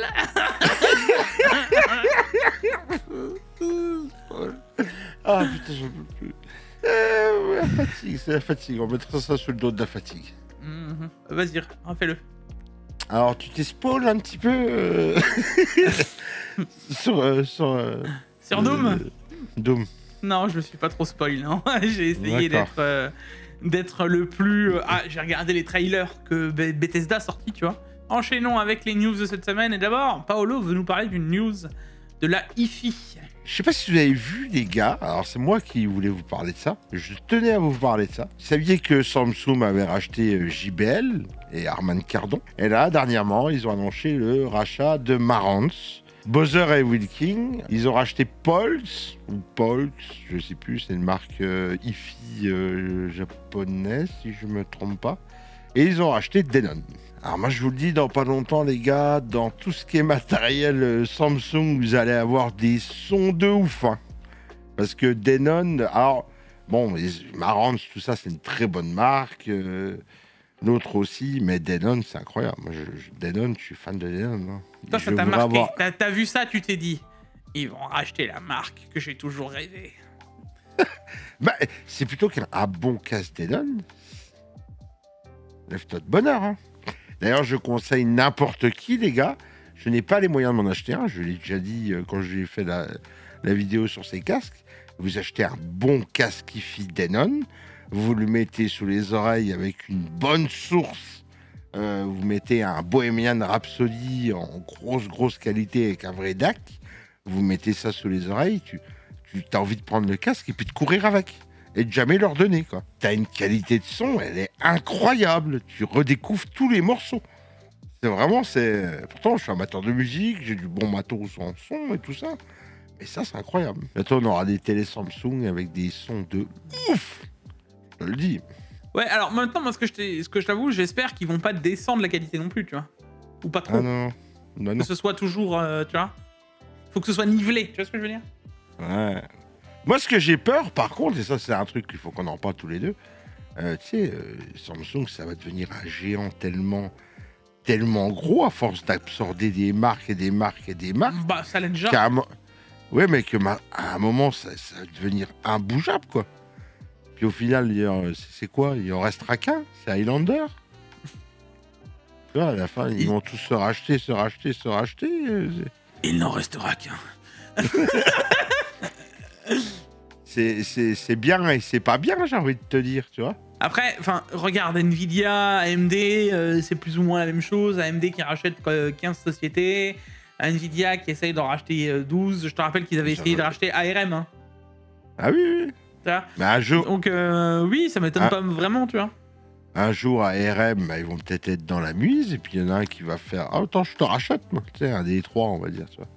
Ah putain, j'en peux plus. La fatigue, c'est la fatigue. On mettra ça sur le dos de la fatigue. Vas-y, refais-le. Alors, tu t'es spoil un petit peu sur Doom? Doom. Non, je me suis pas trop spoil, non. J'ai essayé d'être le plus... j'ai regardé les trailers que Bethesda a sortis, tu vois. Enchaînons avec les news de cette semaine. Et d'abord, Paolo veut nous parler d'une news de la hi-fi. Je sais pas si vous avez vu, les gars. Alors, c'est moi qui voulais vous parler de ça. Je tenais à vous parler de ça. Vous saviez que Samsung avait racheté JBL et Harman Kardon. Et là, dernièrement, ils ont annoncé le rachat de Marantz. Bowser et Wilking, ils ont racheté Polks, je sais plus, c'est une marque hi-fi japonaise, si je me trompe pas. Et ils ont racheté Denon. Alors moi je vous le dis, dans pas longtemps les gars, dans tout ce qui est matériel Samsung, vous allez avoir des sons de ouf. Hein. Parce que Denon, alors bon, Marantz, tout ça c'est une très bonne marque. L'autre aussi, mais Denon c'est incroyable. Moi Denon, je suis fan de Denon. Hein. Toi ça t'a marqué, t'as vu ça, tu t'es dit, ils vont racheter la marque que j'ai toujours rêvé. Bah, c'est plutôt qu'un bon casse Denon. Lève-toi de bonheur. Hein. D'ailleurs, je conseille n'importe qui, les gars. Je n'ai pas les moyens de m'en acheter un. Je l'ai déjà dit quand j'ai fait la vidéo sur ces casques. Vous achetez un bon casque hi-fi Denon. Vous le mettez sous les oreilles avec une bonne source. Vous mettez un Bohemian Rhapsody en grosse qualité avec un vrai DAC. Vous mettez ça sous les oreilles. Tu as envie de prendre le casque et puis de courir avec. Et de jamais leur donner, quoi. T'as une qualité de son, elle est incroyable. Tu redécouvres tous les morceaux. C'est vraiment, Pourtant, je suis amateur de musique, j'ai du bon matos en son et tout ça. Mais ça, c'est incroyable. Bientôt, on aura des télé Samsung avec des sons de ouf. Je le dis. Ouais, alors maintenant, moi, ce que je t'avoue, j'espère qu'ils vont pas descendre la qualité non plus, tu vois. Ou pas trop. Ah non. Bah, non. Que ce soit toujours, tu vois. Faut que ce soit nivelé, tu vois ce que je veux dire? Ouais. Moi, ce que j'ai peur, par contre, et ça, c'est un truc qu'il faut qu'on en parle tous les deux, Samsung, ça va devenir un géant tellement gros à force d'absorber des marques et des marques et des marques. Bah, ça l'est déjà. Ouais, mais à un moment, ça va devenir imbougeable, quoi. Puis au final, c'est quoi? Il en restera qu'un, c'est Highlander. Tu vois, à la fin, ils vont tous se racheter. Il n'en restera qu'un. C'est bien et c'est pas bien, j'ai envie de te dire, tu vois. Après, enfin, regarde, Nvidia, AMD, c'est plus ou moins la même chose. AMD qui rachète 15 sociétés, Nvidia qui essaye d'en racheter 12. Je te rappelle qu'ils avaient essayé de racheter ARM. Hein. Ah oui. Mais un jour... Donc oui, ça m'étonne pas vraiment, tu vois. Un jour, ARM, bah, ils vont peut-être être dans la mise, et puis il y en a un qui va faire « Ah, attends, je te rachète, moi. » Tu sais, un des trois, on va dire, tu vois.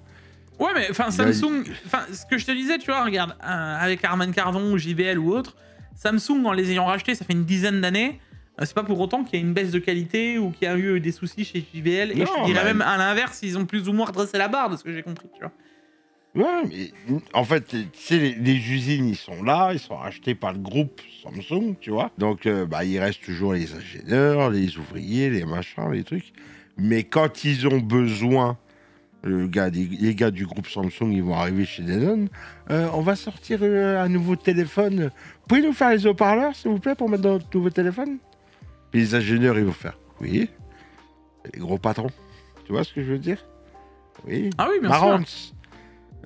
Ouais, mais enfin, Samsung... Enfin, ce que je te disais, tu vois, regarde, avec Harman Kardon ou JBL ou autre, Samsung, en les ayant rachetés, ça fait une dizaine d'années, c'est pas pour autant qu'il y a une baisse de qualité ou qu'il y a eu des soucis chez JBL. Et je dirais même, à l'inverse, ils ont plus ou moins redressé la barre, de ce que j'ai compris, tu vois. Ouais, mais en fait, tu sais, les usines, ils sont là, ils sont rachetés par le groupe Samsung, tu vois. Donc, bah, il reste toujours les ingénieurs, les ouvriers, les machins, les trucs. Mais quand ils ont besoin, les gars du groupe Samsung, ils vont arriver chez Denon. On va sortir un nouveau téléphone. Vous pouvez nous faire les haut-parleurs, s'il vous plaît, pour mettre dans notre nouveau téléphone? Puis les ingénieurs, ils vont faire oui. Les gros patrons. Tu vois ce que je veux dire? Oui. Ah oui, bien sûr.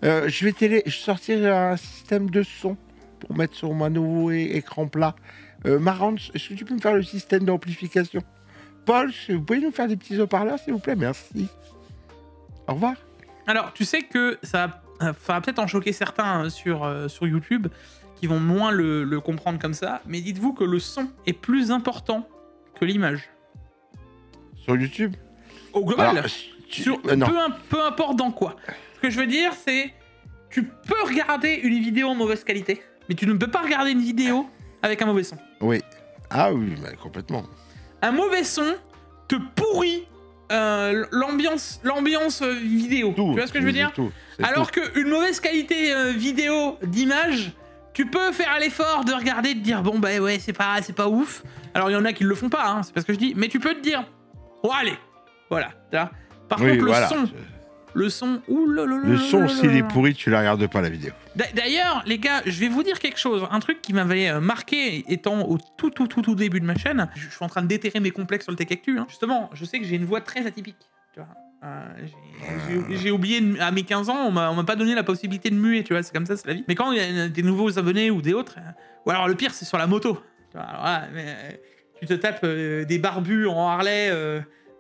Je vais sortir un système de son pour mettre sur mon nouveau écran plat. Marantz, est-ce que tu peux me faire le système d'amplification? Paul, vous pouvez nous faire des petits haut-parleurs, s'il vous plaît? Merci. Au revoir. Alors, tu sais que ça va peut-être en choquer certains sur YouTube qui vont moins le comprendre comme ça, mais dites-vous que le son est plus important que l'image. Sur YouTube? Au global. Alors, peu importe dans quoi. Ce que je veux dire, c'est tu peux regarder une vidéo en mauvaise qualité, mais tu ne peux pas regarder une vidéo avec un mauvais son. Oui. Ah oui, mais complètement. Un mauvais son te pourrit l'ambiance vidéo. Tu vois ce que je veux dire? Alors qu'une mauvaise qualité vidéo d'image, tu peux faire l'effort de regarder, de dire bon bah ouais c'est pas ouf. Alors il y en a qui le font pas, hein, c'est pas ce que je dis, mais tu peux te dire oh allez, voilà. Par contre le son, le son s'il est pourri, tu la regardes pas la vidéo. D'ailleurs, les gars, je vais vous dire quelque chose. Un truc qui m'avait marqué étant au tout début de ma chaîne. Je suis en train de déterrer mes complexes sur le Tech Actu. Hein. Justement, je sais que j'ai une voix très atypique. Tu vois. J'ai oublié, à mes 15 ans, on m'a pas donné la possibilité de muer. Tu vois, c'est comme ça, c'est la vie. Mais quand il y a des nouveaux abonnés ou des autres, ou alors le pire, c'est sur la moto. Tu vois, alors, voilà, mais, tu te tapes des barbus en Harley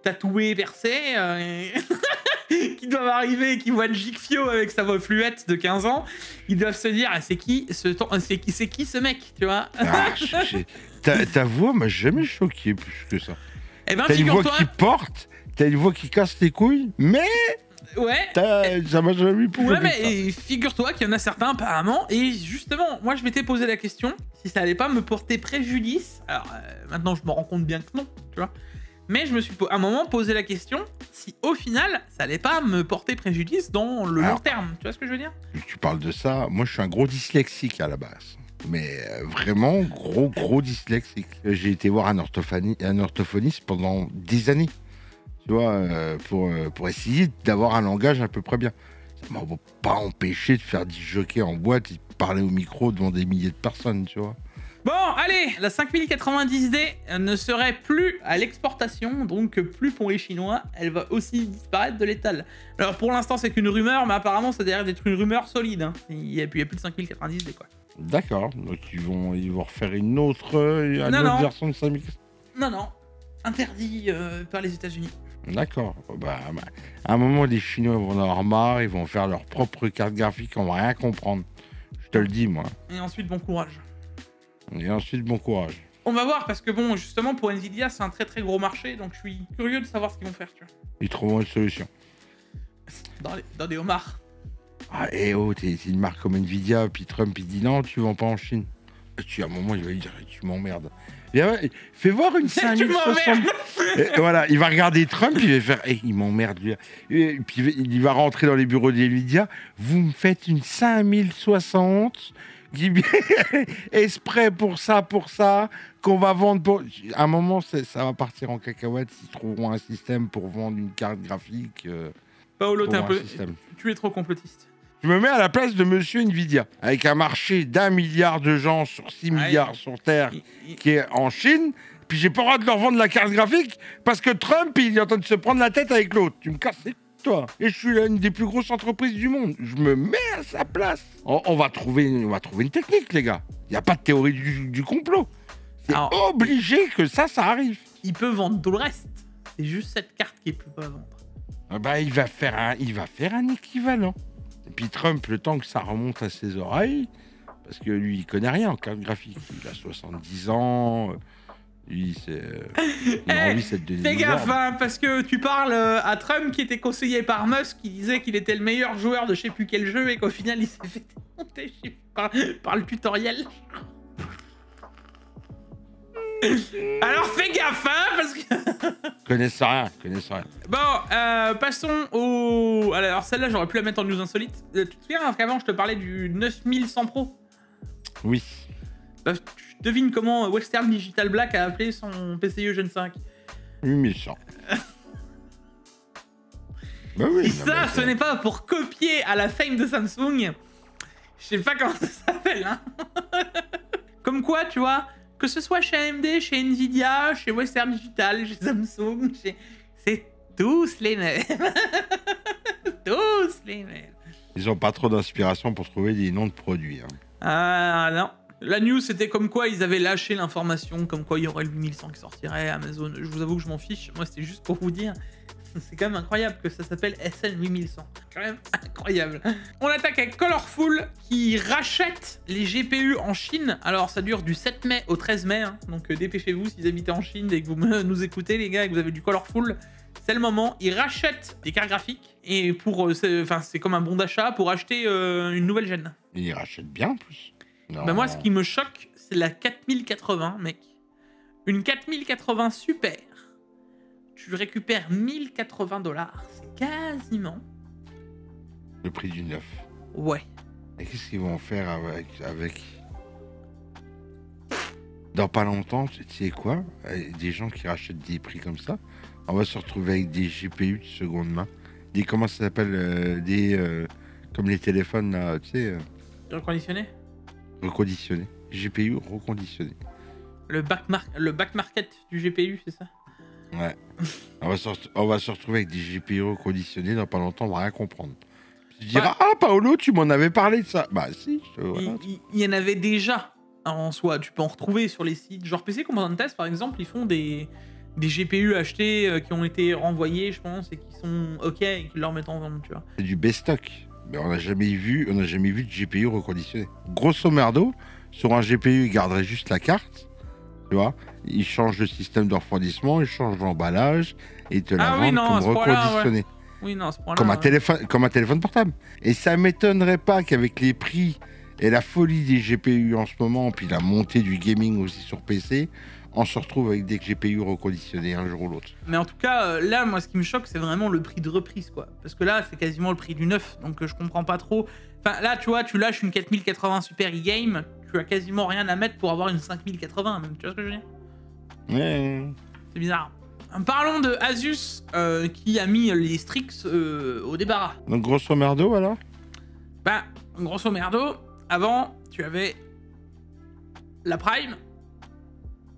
tatoués, percés. Qui doivent arriver et qui voient Jigfio avec sa voix fluette de 15 ans, ils doivent se dire ah, c'est qui ce mec, tu vois. Ta voix m'a jamais choqué plus que ça. Eh ben, t'as une voix qui porte, t'as une voix qui casse les couilles, mais ouais, ça m'a jamais plus choqué. Ouais, mais figure-toi qu'il y en a certains apparemment, et justement, moi je m'étais posé la question si ça allait pas me porter préjudice. Alors maintenant je me rends compte bien que non, tu vois. Mais je me suis à un moment posé la question si au final ça allait pas me porter préjudice dans le long terme. Tu vois ce que je veux dire? Tu parles de ça. Moi je suis un gros dyslexique à la base. Mais vraiment gros dyslexique. J'ai été voir un orthophoniste pendant 10 années. Tu vois, pour essayer d'avoir un langage à peu près bien. Ça m'a pas empêché de faire du jockey en boîte et de parler au micro devant des milliers de personnes, tu vois. Bon, allez, la 5090D ne serait plus à l'exportation, donc plus pour les Chinois, elle va aussi disparaître de l'étal. Alors pour l'instant c'est qu'une rumeur, mais apparemment ça a l'air d'être une rumeur solide. Hein. Il n'y a plus de 5090D quoi. D'accord, donc ils vont refaire une autre version de 5000. Non, interdit par les États-Unis. D'accord, bah, à un moment les Chinois vont en avoir marre, ils vont faire leur propre carte graphique, on va rien comprendre. Je te le dis moi. Et ensuite bon courage. On va voir parce que bon, justement pour Nvidia c'est un très gros marché, donc je suis curieux de savoir ce qu'ils vont faire, tu vois. Ils trouveront une solution. Dans des homards. Ah et oh, t'es une marque comme Nvidia, puis Trump il dit non, tu vends pas en Chine. À un moment il va lui dire tu m'emmerdes. Fais voir une 5060. Voilà, il va regarder Trump, il va faire il m'emmerde lui. Et puis il va rentrer dans les bureaux d'Nvidia, vous me faites une 5060 exprès pour ça, qu'on va vendre pour... À un moment, ça va partir en cacahuète, ils trouveront un système pour vendre une carte graphique. Paolo, t'es un peu... Tu es trop complotiste. Je me mets à la place de monsieur Nvidia, avec un marché d'1 milliard de gens sur 6 milliards sur Terre, qui est en Chine, puis j'ai pas le droit de leur vendre la carte graphique, parce que Trump, il est en train de se prendre la tête avec l'autre. Tu me casses les toi. Et je suis une des plus grosses entreprises du monde. Je me mets à sa place. On va trouver une technique, les gars. Il n'y a pas de théorie du complot. C'est obligé que ça arrive. Il peut vendre tout le reste. C'est juste cette carte qu'il peut pas vendre. Ah bah, il va faire un équivalent. Et puis Trump, le temps que ça remonte à ses oreilles, parce que lui, il connaît rien en carte graphique. Il a 70 ans. Lui, il a envie de donner. Fais gaffe, hein, parce que tu parles à Trump qui était conseillé par Musk, qui disait qu'il était le meilleur joueur de je sais plus quel jeu et qu'au final il s'est fait démonter par le tutoriel. Alors fais gaffe, hein, parce que... Connaissez rien. Bon, passons au... Alors celle-là, j'aurais pu la mettre en news insolite. Tu te souviens qu'avant, je te parlais du 9100 Pro? Oui. Bah, tu devines comment Western Digital Black a appelé son PCIe Gen 5? 8100. Bah oui, si ça, ce n'est pas pour copier à la fame de Samsung, je sais pas comment ça s'appelle, hein. Comme quoi, tu vois, que ce soit chez AMD, chez Nvidia, chez Western Digital, chez Samsung, c'est tous les mêmes. Tous les mêmes. Ils ont pas trop d'inspiration pour trouver des noms de produits. Hein. Ah non. La news, c'était comme quoi ils avaient lâché l'information, comme quoi il y aurait le 8100 qui sortirait à Amazon. Je vous avoue que je m'en fiche. Moi, c'était juste pour vous dire. C'est quand même incroyable que ça s'appelle SN8100. Quand même incroyable. On attaque avec Colorful qui rachète les GPU en Chine. Alors, ça dure du 7 mai au 13 mai. Hein. Donc, dépêchez-vous si vous habitez en Chine et que vous nous écoutez, les gars, et que vous avez du Colorful. C'est le moment. Ils rachètent des cartes graphiques. Et pour, c'est comme un bon d'achat pour acheter une nouvelle gêne. Ils rachètent bien en plus. Bah moi, ce qui me choque, c'est la 4080, mec. Une 4080 super. Tu récupères 1080 $. C'est quasiment... le prix du neuf. Ouais. Et qu'est-ce qu'ils vont faire avec... Dans pas longtemps, tu sais quoi? Des gens qui rachètent des prix comme ça, on va se retrouver avec des GPU de seconde main. Des... Comment ça s'appelle? Comme les téléphones, là, tu sais... Reconditionné? Reconditionné. GPU reconditionné. Le back market du GPU, c'est ça? Ouais. on va se retrouver avec des GPU reconditionnés dans pas longtemps, on va rien comprendre. Tu diras, ah Paolo, tu m'en avais parlé de ça. Bah si, voilà. Il y en avait déjà en soi. Tu peux en retrouver sur les sites. Genre PC Component Test, par exemple, ils font des GPU achetés qui ont été renvoyés, je pense, et qui sont OK et qui leur mettent en vente, tu vois. C'est du best stock. Mais on n'a jamais vu de GPU reconditionné. Grosso merdo, sur un GPU, il garderait juste la carte. Tu vois, il change le système de refroidissement, il change l'emballage et il te la vend comme reconditionné. Ouais. Oui, non, comme un téléphone portable. Et ça m'étonnerait pas qu'avec les prix et la folie des GPU en ce moment, puis la montée du gaming aussi sur PC, on se retrouve avec des GPU reconditionnés un jour ou l'autre. Mais en tout cas, là, moi, ce qui me choque, c'est vraiment le prix de reprise, quoi. Parce que là, c'est quasiment le prix du neuf, donc je comprends pas trop. Enfin, là, tu vois, tu lâches une 4080 Super e-game, tu as quasiment rien à mettre pour avoir une 5080, même. Tu vois ce que je veux dire? Ouais. C'est bizarre. Parlons de Asus, qui a mis les Strix au débarras. Donc, grosso merdo, alors? Bah, grosso merdo, avant, tu avais la Prime.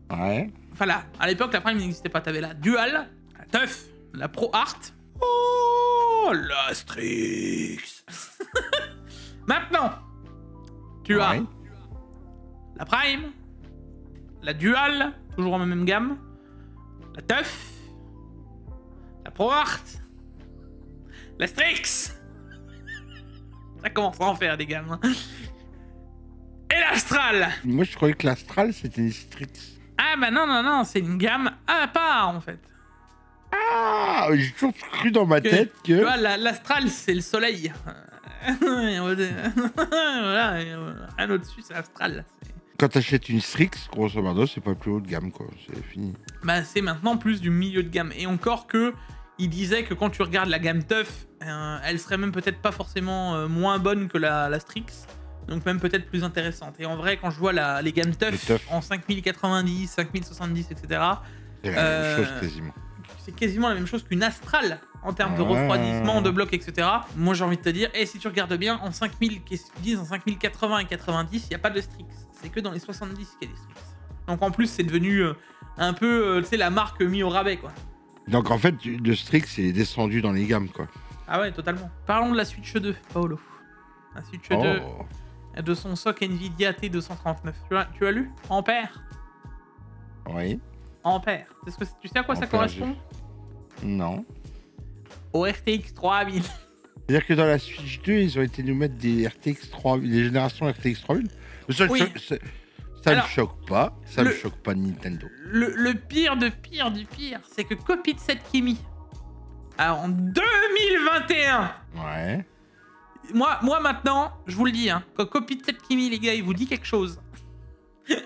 Ouais. Enfin là, à l'époque, la Prime n'existait pas. T'avais la Dual, la Teuf, la Pro Art. Oh, la Strix. Maintenant, tu as la Prime, la Dual, toujours en même gamme, la Teuf, la Pro Art, la Strix. Ça commence à en faire des gammes. Et l'Astral. Moi, je croyais que l'Astral, c'était une Strix. Ah bah non, c'est une gamme à part en fait. Ah, j'ai toujours cru dans ma tête que... Tu vois, l'Astral, c'est le soleil. Voilà, un au-dessus, c'est l'Astral. Quand t'achètes une Strix, grosso modo, c'est pas plus haut de gamme, quoi. C'est fini. Bah, c'est maintenant plus du milieu de gamme. Et encore que, il disait que quand tu regardes la gamme Teuf, elle serait même peut-être pas forcément moins bonne que la Strix. Donc même peut-être plus intéressante. Et en vrai, quand je vois les gammes Teuf en 5090, 5070, etc. C'est la même chose quasiment. C'est quasiment la même chose qu'une Astral. en termes de refroidissement, de blocs, etc. Moi, j'ai envie de te dire, et si tu regardes bien, en 5000, qu'est-ce qu'ils disent, en 5080 et 90, il n'y a pas de Strix. C'est que dans les 70 qu'il y a des Strix. Donc en plus, c'est devenu un peu, tu sais, la marque mis au rabais, quoi. Donc en fait, le Strix est descendu dans les gammes, quoi. Ah ouais, totalement. Parlons de la Switch 2, Paolo. La Switch 2 de son SoC Nvidia T239. Tu as lu Ampère? Oui. Ampère. Tu sais à quoi ça correspond? Non. Au RTX 3000. C'est-à-dire que dans la Switch 2, ils ont été nous mettre des RTX 3000, des générations RTX 3000. Oui. Ça ne me choque pas. Ça ne choque pas Nintendo. Le pire de pire du pire, c'est que copie de cette Kimi. Alors, en 2021. Ouais. Moi maintenant, je vous le dis, hein, quand copie de cette Kimi, les gars, il vous dit quelque chose.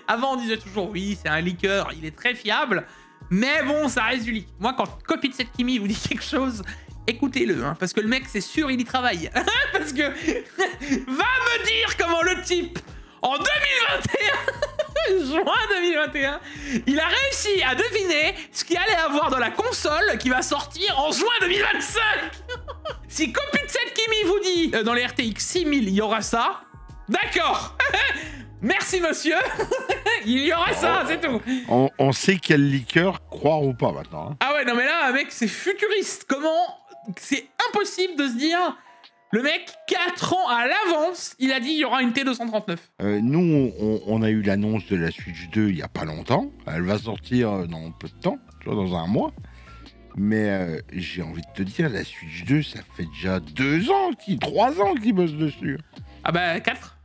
Avant, on disait toujours, oui, c'est un leaker, il est très fiable. Mais bon, ça reste du leak. Moi, quand copie de cette Kimi vous dit quelque chose, écoutez-le, hein, parce que le mec, c'est sûr, il y travaille. Parce que, va me dire comment le type, en 2021, juin 2021, il a réussi à deviner ce qu'il allait avoir dans la console qui va sortir en juin 2025. Si copie de cette Kimi vous dit, dans les RTX 6000, il y aura ça, d'accord. Merci monsieur. Il y aura ça, c'est tout. On sait quel leaker croire ou pas maintenant. Hein. Ah ouais, non mais là, mec, c'est futuriste. Comment? C'est impossible de se dire... Le mec, 4 ans à l'avance, il a dit il y aura une T239. Nous, on a eu l'annonce de la Switch 2 il n'y a pas longtemps. Elle va sortir dans peu de temps, tu vois, dans un mois. Mais j'ai envie de te dire, la Switch 2, ça fait déjà 2 ans, 3 ans qu'ils bossent dessus. Ah bah 4.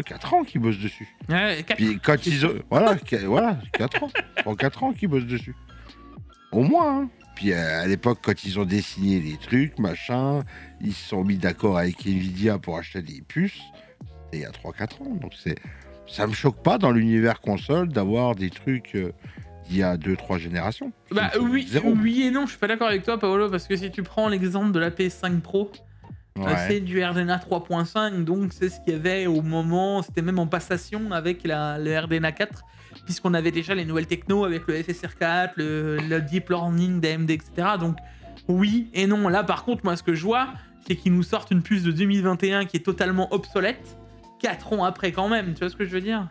4 ans qu'ils bossent dessus. Ouais, 4. Puis quand ils ont... Voilà, 4 ans. 4 ans qu'ils bossent dessus. Au moins, hein. Puis à l'époque, quand ils ont dessiné les trucs, machin, ils se sont mis d'accord avec Nvidia pour acheter des puces. C'était il y a 3-4 ans. Donc ça me choque pas dans l'univers console d'avoir des trucs d'il y a 2-3 générations. Bah oui, oui et non, je suis pas d'accord avec toi, Paolo, parce que si tu prends l'exemple de la PS5 Pro, c'est du RDNA 3.5, donc c'est ce qu'il y avait au moment, c'était même en passation avec le RDNA 4. Puisqu'on avait déjà les nouvelles techno avec le FSR4, le Deep Learning d'AMD, etc. Donc oui et non. Là par contre, moi ce que je vois, c'est qu'ils nous sortent une puce de 2021 qui est totalement obsolète, 4 ans après quand même, tu vois ce que je veux dire?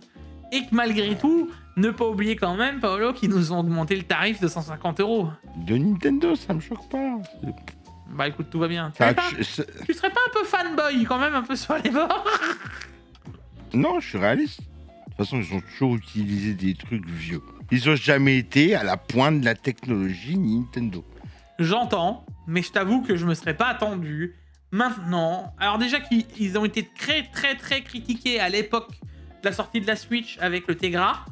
Et que malgré tout, ne pas oublier quand même, Paolo, qu'ils nous ont augmenté le tarif de 150 €. De Nintendo, ça me choque pas. Bah écoute, tout va bien. Tu serais pas un peu fanboy quand même, un peu sur les bords? Non, je suis réaliste. De toute façon, ils ont toujours utilisé des trucs vieux. Ils n'ont jamais été à la pointe de la technologie Nintendo. J'entends, mais je t'avoue que je me serais pas attendu. Maintenant, alors déjà qu'ils ont été très critiqués à l'époque de la sortie de la Switch avec le Tegra.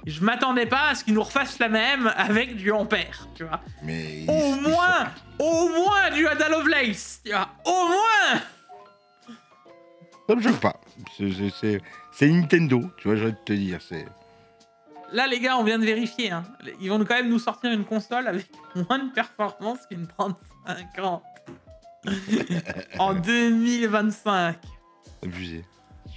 Je m'attendais pas à ce qu'ils nous refassent la même avec du Ampère, tu vois. Mais au moins du Ada Lovelace, tu vois. Au moins. Ça me choque pas. C'est Nintendo, tu vois, j'aurais de te dire. Là, les gars, on vient de vérifier. Hein. Ils vont quand même nous sortir une console avec moins de performance qu'une 3050 en 2025. Abusé.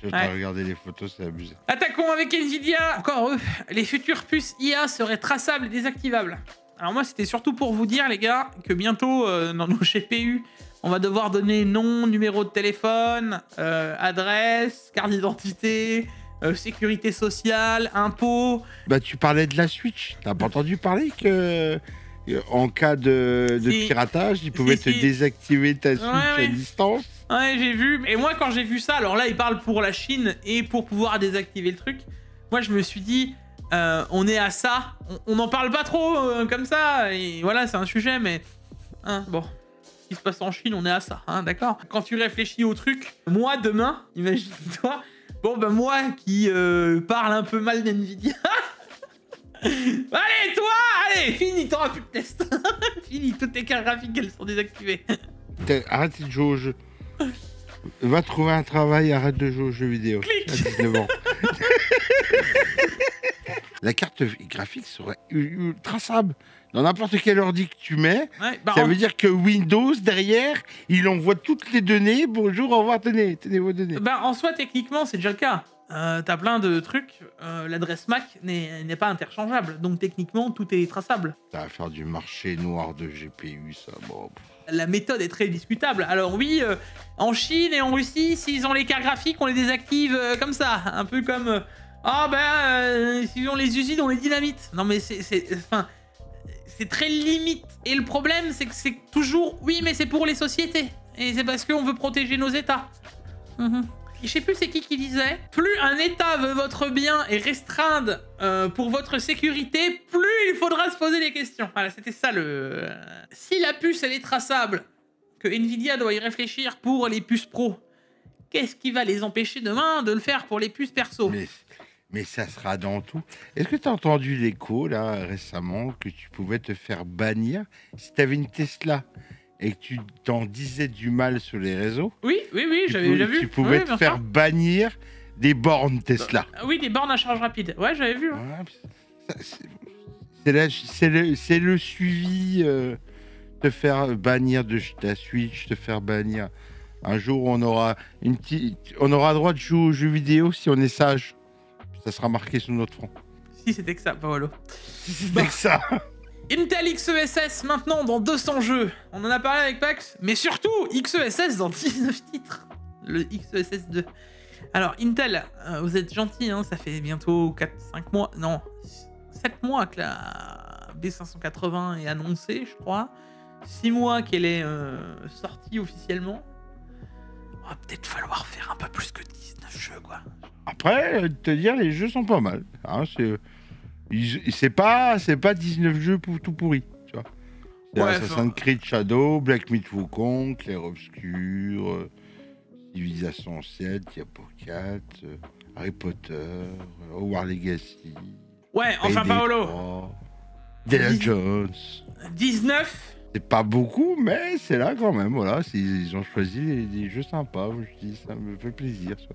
Je vais regarder les photos, c'est abusé. Attaquons avec Nvidia. Encore eux. Les futures puces IA seraient traçables et désactivables. Alors moi, c'était surtout pour vous dire, les gars, que bientôt, dans nos GPU, on va devoir donner nom, numéro de téléphone, adresse, carte d'identité, sécurité sociale, impôts. Bah, tu parlais de la Switch. T'as pas entendu parler que en cas de piratage, ils pouvaient te désactiver ta Switch à distance? Ouais, j'ai vu. Et moi, quand j'ai vu ça, alors là, ils parlent pour la Chine et pour pouvoir désactiver le truc. Moi, je me suis dit, on est à ça. On n'en parle pas trop comme ça. Et voilà, c'est un sujet, mais... Hein, bon... qui se passe en Chine, on est à ça, hein, d'accord? Quand tu réfléchis au truc, moi, demain, imagine-toi, bon, ben moi, qui parle un peu mal d'NVIDIA, allez, toi, allez, fini, t'auras plus de tests. Fini, toutes tes cartes graphiques, elles sont désactivées. Arrête de jouer au jeu. Va trouver un travail, arrête de jouer aux jeux vidéo. Clique. À 19 ans. La carte graphique serait traçable. Dans n'importe quel ordi que tu mets, ça veut dire que Windows, derrière, il envoie toutes les données. Bonjour, au revoir, tenez vos données. Bah, en soi, techniquement, c'est déjà le cas. t'as plein de trucs. L'adresse MAC n'est pas interchangeable. Donc techniquement, tout est traçable. Ça va faire du marché noir de GPU, ça. Bon. La méthode est très discutable. Alors oui, en Chine et en Russie, s'ils ont les cartes graphiques, on les désactive comme ça. Un peu comme... s'ils ont les usines, on les dynamite. Non mais c'est très limite. Et le problème, c'est que c'est toujours... Oui, mais c'est pour les sociétés. Et c'est parce qu'on veut protéger nos États. Je sais plus c'est qui disait. Plus un État veut votre bien et restreindre pour votre sécurité, plus il faudra se poser les questions. Voilà, c'était ça le... Si la puce, elle est traçable, que Nvidia doit y réfléchir pour les puces pro, qu'est-ce qui va les empêcher demain de le faire pour les puces perso? Mais ça sera dans tout. Est-ce que tu as entendu l'écho, là, récemment, que tu pouvais te faire bannir si tu avais une Tesla et que tu t'en disais du mal sur les réseaux? Oui, j'avais déjà vu. Tu pouvais te faire bannir des bornes Tesla. Oui, des bornes à charge rapide. Ouais, j'avais vu. C'est le suivi, te faire bannir de ta Switch, te faire bannir. Un jour, on aura droit de jouer aux jeux vidéo si on est sage. Ça sera marqué sur notre front. Si c'était que ça, Paolo. Si c'était que ça. Intel XESS maintenant dans 200 jeux. On en a parlé avec Pax, mais surtout XESS dans 19 titres. Le XESS 2. Alors Intel, vous êtes gentil, hein, ça fait bientôt 4-5 mois, non, 7 mois que la B580 est annoncée, je crois. 6 mois qu'elle est sortie officiellement. Il va peut-être falloir faire un peu plus que 19 jeux, quoi. Après, te dire, les jeux sont pas mal. Hein, c'est pas 19 jeux tout pourris, tu vois. Ouais, Assassin's Creed Shadow, Black Myth Wukong, Clair Obscur, Civilization 7, Diablo 4, Harry Potter, Hogwarts Legacy. Ouais, enfin Paolo. Indiana Jones. 19. C'est pas beaucoup, mais c'est là quand même. Voilà, ils ont choisi des jeux sympas. Je dis, ça me fait plaisir, ça.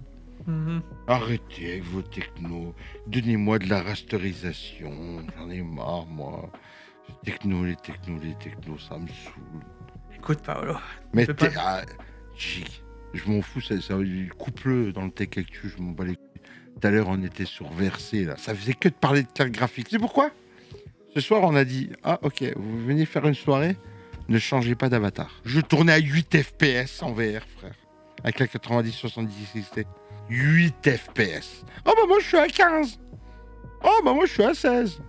Arrêtez avec vos technos. Donnez-moi de la rasterisation. J'en ai marre, moi. Les technos, ça me saoule. Écoute, Paolo. Mais je m'en fous, ça coupe-le dans le Tech Actu, je m'en bats les couilles. Tout à l'heure, on était sur Versé, là. Ça faisait que de parler de carte graphique. C'est pourquoi ce soir, on a dit, ok, vous venez faire une soirée, ne changez pas d'avatar. Je tournais à 8 FPS en VR, frère. Avec la 90-70 XT. 8 FPS. Oh bah moi je suis à 15. Oh bah moi je suis à 16.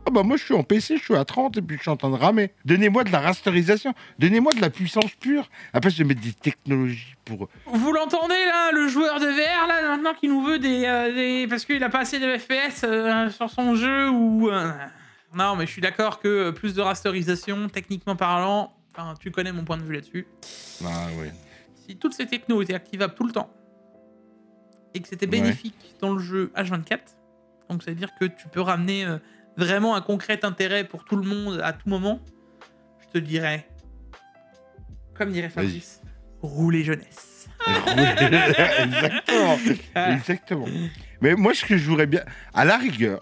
Oh bah moi je suis en PC, je suis à 30 et puis je suis en train de ramer. Donnez-moi de la rasterisation. Donnez-moi de la puissance pure. Après je vais mettre des technologies pour... Vous l'entendez là, le joueur de VR là, maintenant qui nous veut des... Parce qu'il a pas assez de FPS sur son jeu ou... Non mais je suis d'accord que plus de rasterisation, techniquement parlant, enfin tu connais mon point de vue là-dessus. Ah oui. Si toutes ces technos étaient activables tout le temps, et que c'était bénéfique dans le jeu H24, donc ça veut dire que tu peux ramener vraiment un concret intérêt pour tout le monde à tout moment, je te dirais, comme dirait Fabrice, rouler jeunesse. Exactement. Mais moi, ce que je voudrais bien, à la rigueur,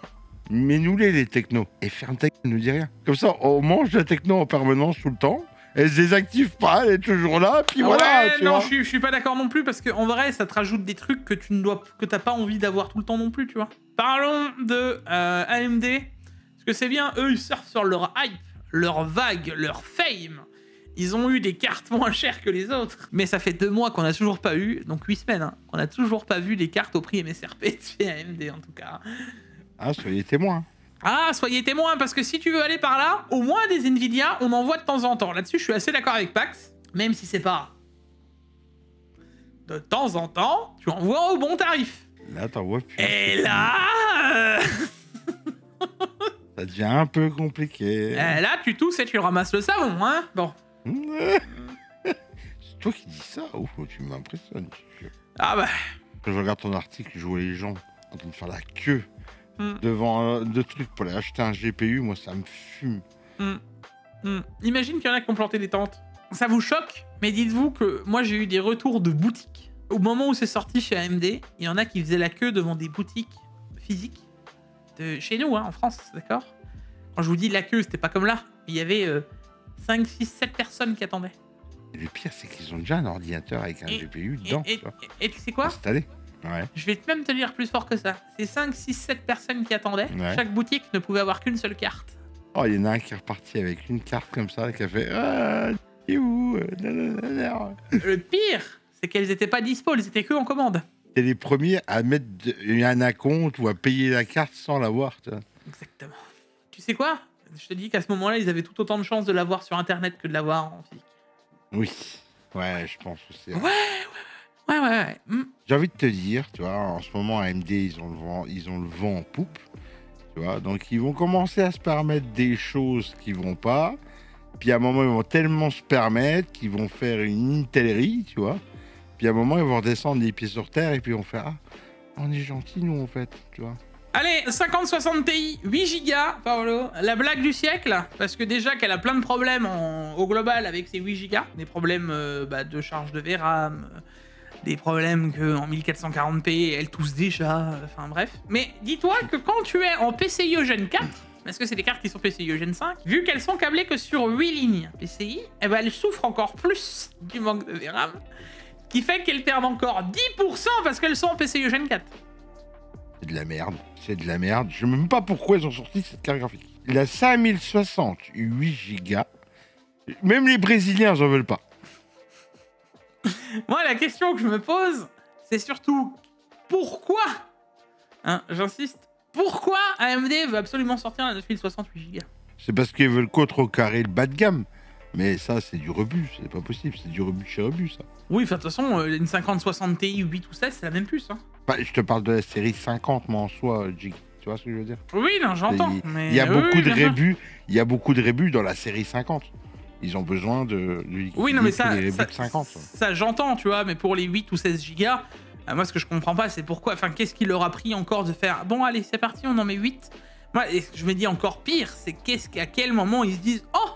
mais nous les technos, et faire un tech ne nous dit rien. Comme ça, on mange la techno en permanence tout le temps. Elle se désactive pas, elle est toujours là, puis voilà. Ouais, non, je suis pas d'accord non plus, parce qu'en vrai, ça te rajoute des trucs que t'as pas envie d'avoir tout le temps non plus, tu vois. Parlons de AMD, parce que c'est bien, eux, ils surfent sur leur hype, leur vague, leur fame. Ils ont eu des cartes moins chères que les autres, mais ça fait 2 mois qu'on a toujours pas eu, donc 8 semaines, hein, qu'on a toujours pas vu des cartes au prix MSRP de chez AMD, en tout cas. Ah, soyez témoins. Ah, soyez témoins, parce que si tu veux aller par là, au moins des Nvidia, on en voit de temps en temps. Là-dessus, je suis assez d'accord avec Pax, même si c'est pas... De temps en temps, tu en vois au bon tarif. Là, t'en vois plus. Et là... Ça devient un peu compliqué. Là, tu tousses et tu ramasses le savon, hein. Bon. C'est toi qui dis ça. Ouf, tu m'impressionnes. Ah bah... Quand je regarde ton article, je vois les gens en train de faire la queue devant deux trucs pour aller acheter un GPU, moi ça me fume. Imagine qu'il y en a qui ont planté des tentes. Ça vous choque, mais dites-vous que moi j'ai eu des retours de boutiques. Au moment où c'est sorti chez AMD, il y en a qui faisaient la queue devant des boutiques physiques de chez nous, hein, en France, d'accord? Quand je vous dis la queue, c'était pas comme là. Il y avait 5, 6, 7 personnes qui attendaient. Et le pire, c'est qu'ils ont déjà un ordinateur avec un GPU dedans. Et tu sais quoi? Installé. Ouais. Je vais même te dire plus fort que ça. C'est 5, 6, 7 personnes qui attendaient. Ouais. Chaque boutique ne pouvait avoir qu'une seule carte. Oh, il y en a un qui est reparti avec une carte comme ça, qui a fait ah, t'es où nanana. Le pire, c'est qu'elles n'étaient pas dispo, elles étaient que en commande. T'es les premiers à mettre un acompte ou à payer la carte sans l'avoir. Tu vois. Exactement. Tu sais quoi? Je te dis qu'à ce moment-là, ils avaient tout autant de chances de l'avoir sur Internet que de l'avoir en physique. Oui. Ouais, je pense aussi. Ouais. J'ai envie de te dire, tu vois, en ce moment, AMD, ils ont le vent en poupe. Tu vois, donc ils vont commencer à se permettre des choses qui vont pas. Puis à un moment, ils vont tellement se permettre qu'ils vont faire une intellerie, tu vois. Puis à un moment, ils vont redescendre les pieds sur terre et puis ils vont faire ah, on est gentils, nous, en fait, tu vois. Allez, 5060 Ti, 8 Go, Paolo. La blague du siècle, parce que déjà qu'elle a plein de problèmes au global avec ses 8 Go. Des problèmes de charge de VRAM, des problèmes qu'en 1440p, elle tousse déjà, enfin bref. Mais dis-toi que quand tu es en PCIe Gen 4, parce que c'est des cartes qui sont PCIe Gen 5, vu qu'elles sont câblées que sur 8 lignes PCI, eh ben elles souffrent encore plus du manque de VRAM, qui fait qu'elles perdent encore 10% parce qu'elles sont en PCIe Gen 4. C'est de la merde. C'est de la merde. Je ne sais même pas pourquoi ils ont sorti cette carte graphique. La 5060 8 Go, même les Brésiliens n'en veulent pas. Moi, la question que je me pose, c'est surtout pourquoi, hein, j'insiste, pourquoi AMD veut absolument sortir la 9068 Go? C'est parce qu'ils veulent contrecarrer le bas de gamme. Mais ça, c'est du rebut. C'est pas possible. C'est du rebut chez rebut, ça. Oui, de toute façon, une 5060 Ti 8 ou 16, c'est la même puce. Hein. Bah, je te parle de la série 50, moi, en soi, Jig. Tu vois ce que je veux dire? Oui, non, j'entends. Il y a beaucoup de rébus. Il y a beaucoup de rébus dans la série 50. Ils ont besoin de oui, non, mais ça, les rébus de 50. Ça j'entends, tu vois, mais pour les 8 ou 16 Go, moi, ce que je comprends pas, c'est pourquoi, enfin, qu'est-ce qui leur a pris encore de faire, bon, allez, c'est parti, on en met 8. Moi, et je me dis encore pire, c'est qu'à quel moment ils se disent, oh,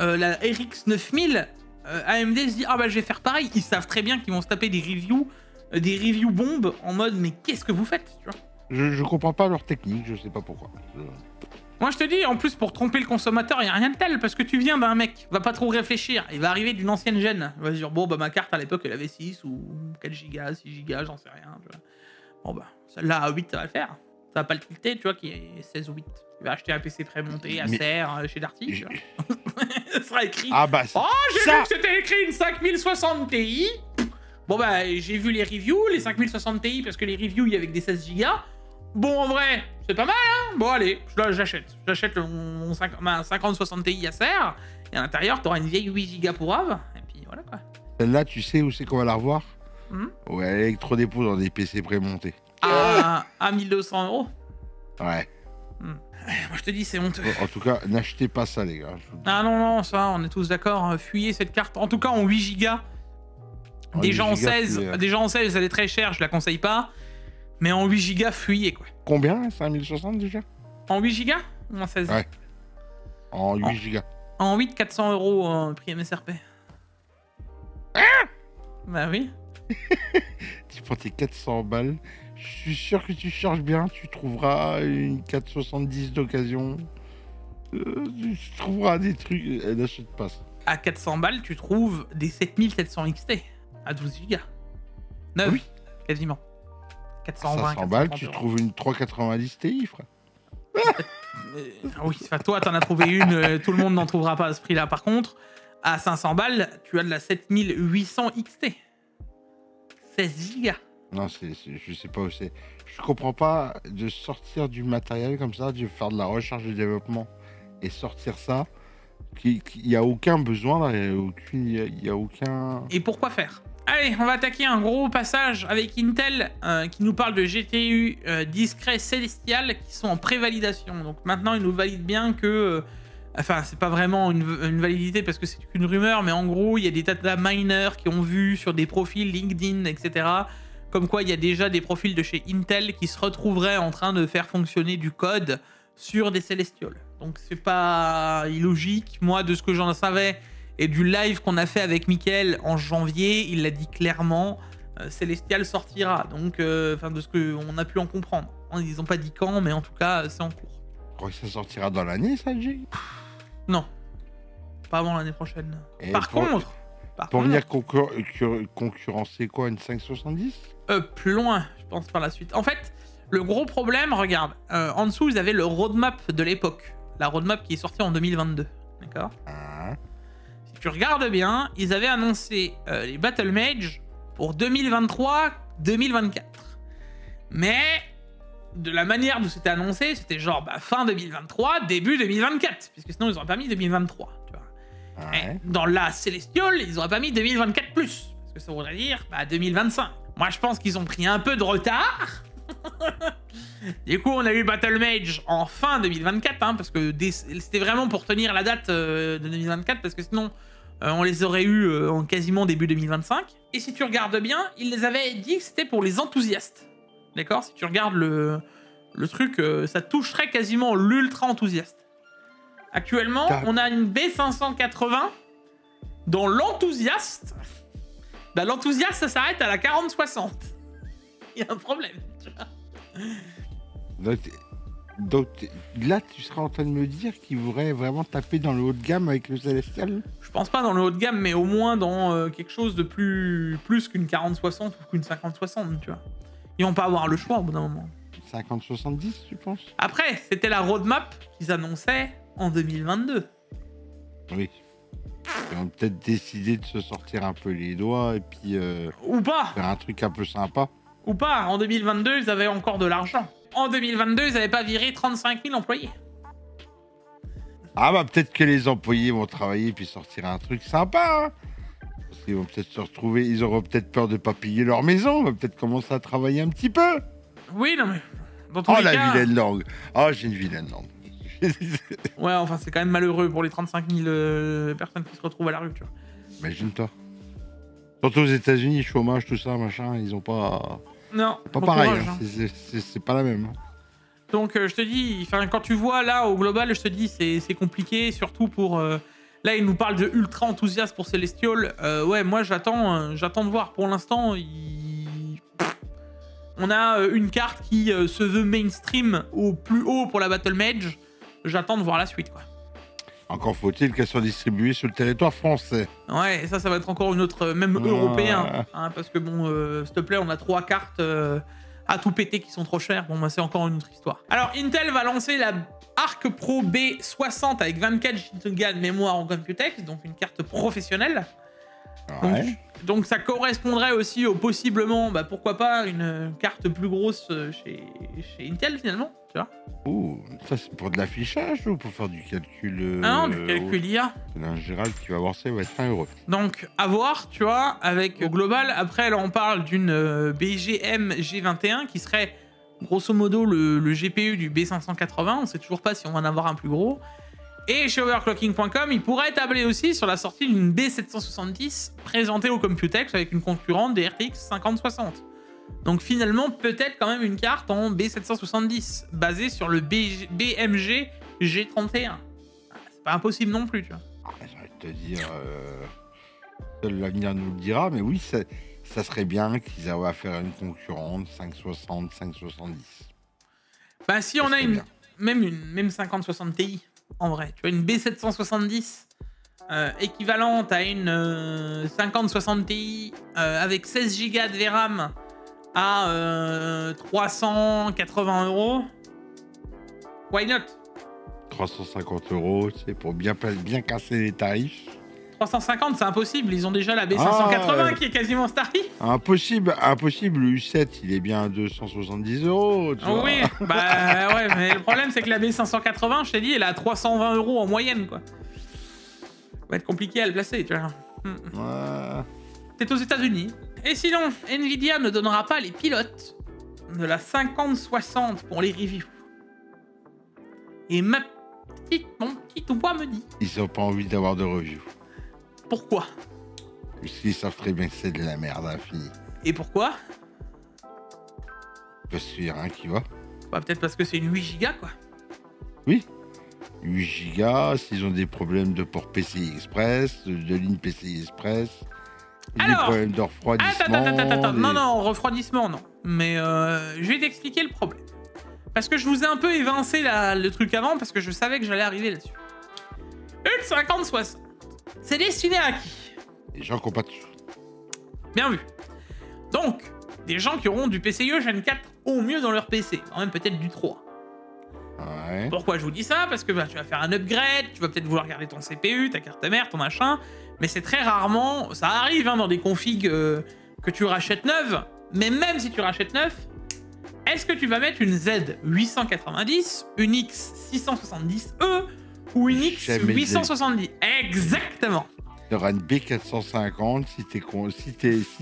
la RX 9000, AMD se dit, ah bah, je vais faire pareil. Ils savent très bien qu'ils vont se taper des reviews bombes en mode, mais qu'est-ce que vous faites, tu vois? Je comprends pas leur technique, je sais pas pourquoi. Moi, je te dis, en plus, pour tromper le consommateur, il n'y a rien de tel, parce que tu viens d'un mec, va pas trop réfléchir, il va arriver d'une ancienne gêne. Il va se dire, bon, bah, ma carte, à l'époque, elle avait 6 ou 4 Go, 6 Go, j'en sais rien. Tu vois. Bon, bah, celle-là, à 8, ça va le faire. Ça va pas le tilter, tu vois, qui est 16 ou 8. Il va acheter un PC pré-monté, Acer, chez Darty, tu vois. Ça sera écrit. Ah, bah, oh, j'ai vu que c'était écrit une 5060 Ti. Bon, bah, j'ai vu les reviews, les 5060 Ti, parce que les reviews, il y avait que des 16 Go. Bon, en vrai, c'est pas mal, hein. Bon, allez, j'achète. J'achète ma 5060 Ti Acer, et à l'intérieur, t'auras une vieille 8 Go pour Ave, et puis voilà, quoi. Celle-là, tu sais où c'est qu'on va la revoir? Ouais, à l'électrodépôt dans des PC prémontés. À 1200 €. Ouais. Moi, je te dis, c'est honteux. En tout cas, n'achetez pas ça, les gars. Ah non, ça, on est tous d'accord. Fuyez cette carte. En tout cas, en 8 Go. Déjà en 16, elle est très chère, je la conseille pas. Mais en 8 Go, fuyez, quoi. Combien, 5060 déjà? En 8 Go ou en 16? Ouais. En 8 Go. En 8, 400 € prix MSRP. Bah oui. Tu prends tes 400 balles. Je suis sûr que tu cherches bien. Tu trouveras une 470 d'occasion. Tu trouveras des trucs. N'achète pas ça. À 400 balles, tu trouves des 7700 XT. À 12 Go. 9, oui. Quasiment. 420, 500 balles, tu €. trouves une 390 Ti, frère. Oui, enfin, toi, t'en as trouvé une. Tout le monde n'en trouvera pas à ce prix-là. Par contre, à 500 balles, tu as de la 7800 XT. 16 Go. Non, je sais pas où c'est. Je comprends pas de sortir du matériel comme ça, de faire de la recherche et développement et sortir ça. Il n'y a aucun besoin, il y a aucun... Et pourquoi faire? Allez, on va attaquer un gros passage avec Intel qui nous parle de GTU discret Celestial qui sont en prévalidation. Donc maintenant, ils nous valident bien que... enfin, c'est pas vraiment une validité parce que c'est qu'une rumeur, mais en gros, il y a des data miners qui ont vu sur des profils LinkedIn, etc. Comme quoi, il y a déjà des profils de chez Intel qui se retrouveraient en train de faire fonctionner du code sur des Celestials. Donc c'est pas illogique. Moi, de ce que j'en savais et du live qu'on a fait avec Mickaël en janvier, il l'a dit clairement, Celestial sortira. Donc, enfin, de ce qu'on a pu en comprendre. Ils n'ont pas dit quand, mais en tout cas, c'est en cours. Tu crois que ça sortira dans l'année, ça, Jay? Non. Pas avant l'année prochaine. Par contre... Par Pour contre, venir concurrencer quoi, une 570? plus loin, je pense, par la suite. En fait, le gros problème, regarde, en dessous, ils avaient le roadmap de l'époque. La roadmap qui est sortie en 2022. D'accord? Si tu regardes bien, ils avaient annoncé les Battle Mage pour 2023-2024. Mais de la manière dont c'était annoncé, c'était genre fin 2023, début 2024. Puisque sinon, ils n'auraient pas mis 2023. Tu vois. Et dans la Celestial, ils n'auraient pas mis 2024+. Parce que ça voudrait dire 2025. Moi, je pense qu'ils ont pris un peu de retard. Du coup, on a eu Battle Mage en fin 2024, hein, parce que c'était vraiment pour tenir la date de 2024, parce que sinon, on les aurait eu en quasiment début 2025. Et si tu regardes bien, ils les avaient dit que c'était pour les enthousiastes. D'accord? Si tu regardes le truc, ça toucherait quasiment l'ultra enthousiaste. Actuellement, on a une B580 dans l'enthousiaste. Bah, l'enthousiaste, ça s'arrête à la 40-60. Il y a un problème, tu vois. Donc là, tu seras en train de me dire qu'ils voudraient vraiment taper dans le haut de gamme avec le Celestial? Je pense pas dans le haut de gamme, mais au moins dans quelque chose de plus qu'une 40-60 ou qu'une 50-60, tu vois. Ils vont pas avoir le choix au bout d'un moment. 50-70, tu penses? Après, c'était la roadmap qu'ils annonçaient en 2022. Oui. Ils ont peut-être décidé de se sortir un peu les doigts et puis ou pas faire un truc un peu sympa. Ou pas. En 2022, ils avaient encore de l'argent. En 2022, ils n'avaient pas viré 35 000 employés. Ah bah peut-être que les employés vont travailler puis sortir un truc sympa. Hein. Parce qu'ils vont peut-être se retrouver, ils auront peut-être peur de pas payer leur maison. On va peut-être commencer à travailler un petit peu. Oui, non mais... Dans tous oh les la cas... vilaine langue. Oh, j'ai une vilaine langue. Ouais, enfin, c'est quand même malheureux pour les 35 000 personnes qui se retrouvent à la rue, tu vois. Imagine-toi. Surtout aux États-Unis, chômage, tout ça, machin, ils ont pas... Non, pas pareil, courage, hein. C'est pas la même. Hein. Donc, je te dis, quand tu vois là, au global, je te dis, c'est compliqué, surtout pour... Là, il nous parle de ultra enthousiaste pour Celestial. Ouais, moi, j'attends de voir. Pour l'instant, on a une carte qui se veut mainstream au plus haut pour la Battle Mage. J'attends de voir la suite, quoi. Encore faut-il qu'elle soit distribuée sur le territoire français. Ouais, ça va être encore une autre, même européen. Hein, parce que bon, s'il te plaît, on a 3 cartes à tout péter qui sont trop chères. Bon, bah, c'est encore une autre histoire. Alors, Intel va lancer la Arc Pro B60 avec 24 Go de mémoire en Computex, donc une carte professionnelle. Ouais. Donc ça correspondrait aussi au possiblement, pourquoi pas, une carte plus grosse chez Intel finalement, tu vois. Ouh, ça c'est pour de l'affichage ou pour faire du calcul non, du calcul IA. En général, qui va voir ça, il va être fin heureux. Donc à voir, tu vois, avec au global. Après là on parle d'une BGM G21 qui serait grosso modo le GPU du B580, on sait toujours pas si on va en avoir un plus gros. Et chez overclocking.com, il pourrait tabler aussi sur la sortie d'une B770 présentée au Computex avec une concurrente des RTX 5060. Donc finalement, peut-être quand même une carte en B770 basée sur le BMG G31. C'est pas impossible non plus, tu vois. J'ai envie de te dire, seul l'avenir nous le dira, mais oui, ça serait bien qu'ils aient à faire une concurrente 560, 570. Bah si on a même 5060 Ti. En vrai, tu vois, une B770 équivalente à une 5060 Ti avec 16 Go de VRAM à 380 €. Why not? 350 €, c'est pour bien casser les tarifs. 350, c'est impossible. Ils ont déjà la B580 qui est quasiment ce tarif. Impossible. Le U7, il est bien à 270 €. Tu vois. Oui, bah ouais, mais le problème, c'est que la B580, je t'ai dit, elle est à 320 € en moyenne, quoi. Ça va être compliqué à le placer, tu vois. Ouais. C'est aux États-Unis. Et sinon, Nvidia ne donnera pas les pilotes de la 5060 pour les reviews. Et mon petit doigt me dit... Ils n'ont pas envie d'avoir de review. Pourquoi? Puisqu'ils savent très bien que c'est de la merde infinie. Et pourquoi? Parce qu'il y a rien qui va. Bah, peut-être parce que c'est une 8 Go, quoi. Oui. 8 Go, s'ils ont des problèmes de port PCI Express, de ligne PCI Express, des problèmes de refroidissement... Attends. Non, refroidissement, non. Mais je vais t'expliquer le problème. Parce que je vous ai un peu évincé le truc avant, parce que je savais que j'allais arriver là-dessus. Une 5060. C'est destiné à qui? Les gens qui n'ont pas de sous. Bien vu. Donc, des gens qui auront du PCIe Gen 4 au mieux dans leur PC, quand même peut-être du 3. Ouais. Pourquoi je vous dis ça? Parce que bah, tu vas faire un upgrade, tu vas peut-être vouloir garder ton CPU, ta carte mère, ton machin, mais c'est très rarement, ça arrive hein, dans des configs que tu rachètes neuves, mais même si tu rachètes neuf, est-ce que tu vas mettre une Z890, une X670E ou une X870? Exactement. Il y aura une B450 si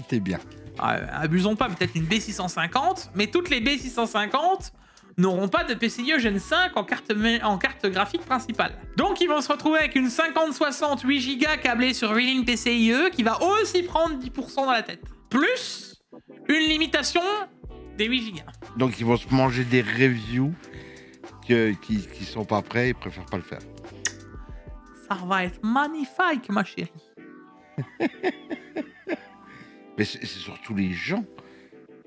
t'es bien. Abusons pas, peut-être une B650, mais toutes les B650 n'auront pas de PCIe Gen 5 en carte graphique principale. Donc ils vont se retrouver avec une 5060 8 Go câblée sur 8 lignes PCIe qui va aussi prendre 10% dans la tête. Plus une limitation des 8 Go. Donc ils vont se manger des reviews qui sont pas prêts et préfèrent pas le faire. Ça va être magnifique, ma chérie. Mais c'est surtout les gens.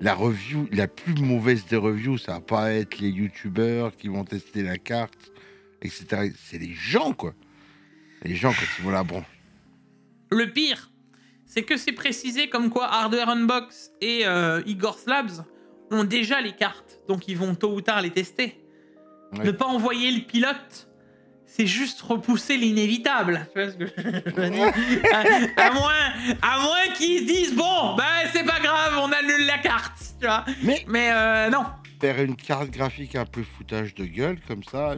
La review, la plus mauvaise des reviews, ça va pas être les youtubeurs qui vont tester la carte, etc. C'est les gens, quoi. Les gens, quand ils vont la brancher. Le pire, c'est que c'est précisé comme quoi Hardware Unbox et Igor Labs ont déjà les cartes, donc ils vont tôt ou tard les tester. Ouais. Ne pas envoyer le pilote, c'est juste repousser l'inévitable. Tu vois ce que je veux dire? à moins qu'ils disent bon, bah c'est pas grave, on annule la carte. Tu vois? Mais non. Faire une carte graphique un peu foutage de gueule comme ça,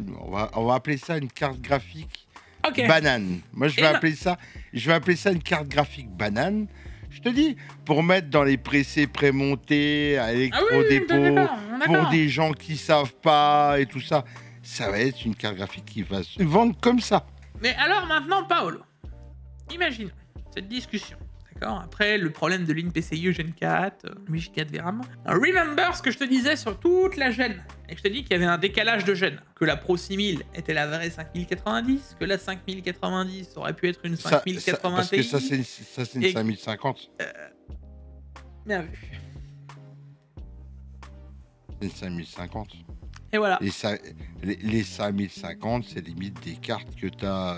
on va appeler ça une carte graphique banane. Moi je vais appeler ça une carte graphique banane. Je te dis, pour mettre dans les PC prémontés à électro-dépôt, pour des gens qui savent pas et tout ça. Ça va être une carte graphique qui va se vendre comme ça. Mais alors maintenant, Paolo, imagine cette discussion, d'accord? Après le problème de l'InPCIe Gen 4, 8 Go de VRAM. Remember ce que je te disais sur toute la gêne. Et je te dis qu'il y avait un décalage de gêne. Que la Pro 6000 était la vraie 5090, que la 5090 aurait pu être une 5080 parce que ça c'est une 5050. Bien vu. C'est une 5050. Et voilà. Les 5050, c'est limite des cartes que tu as.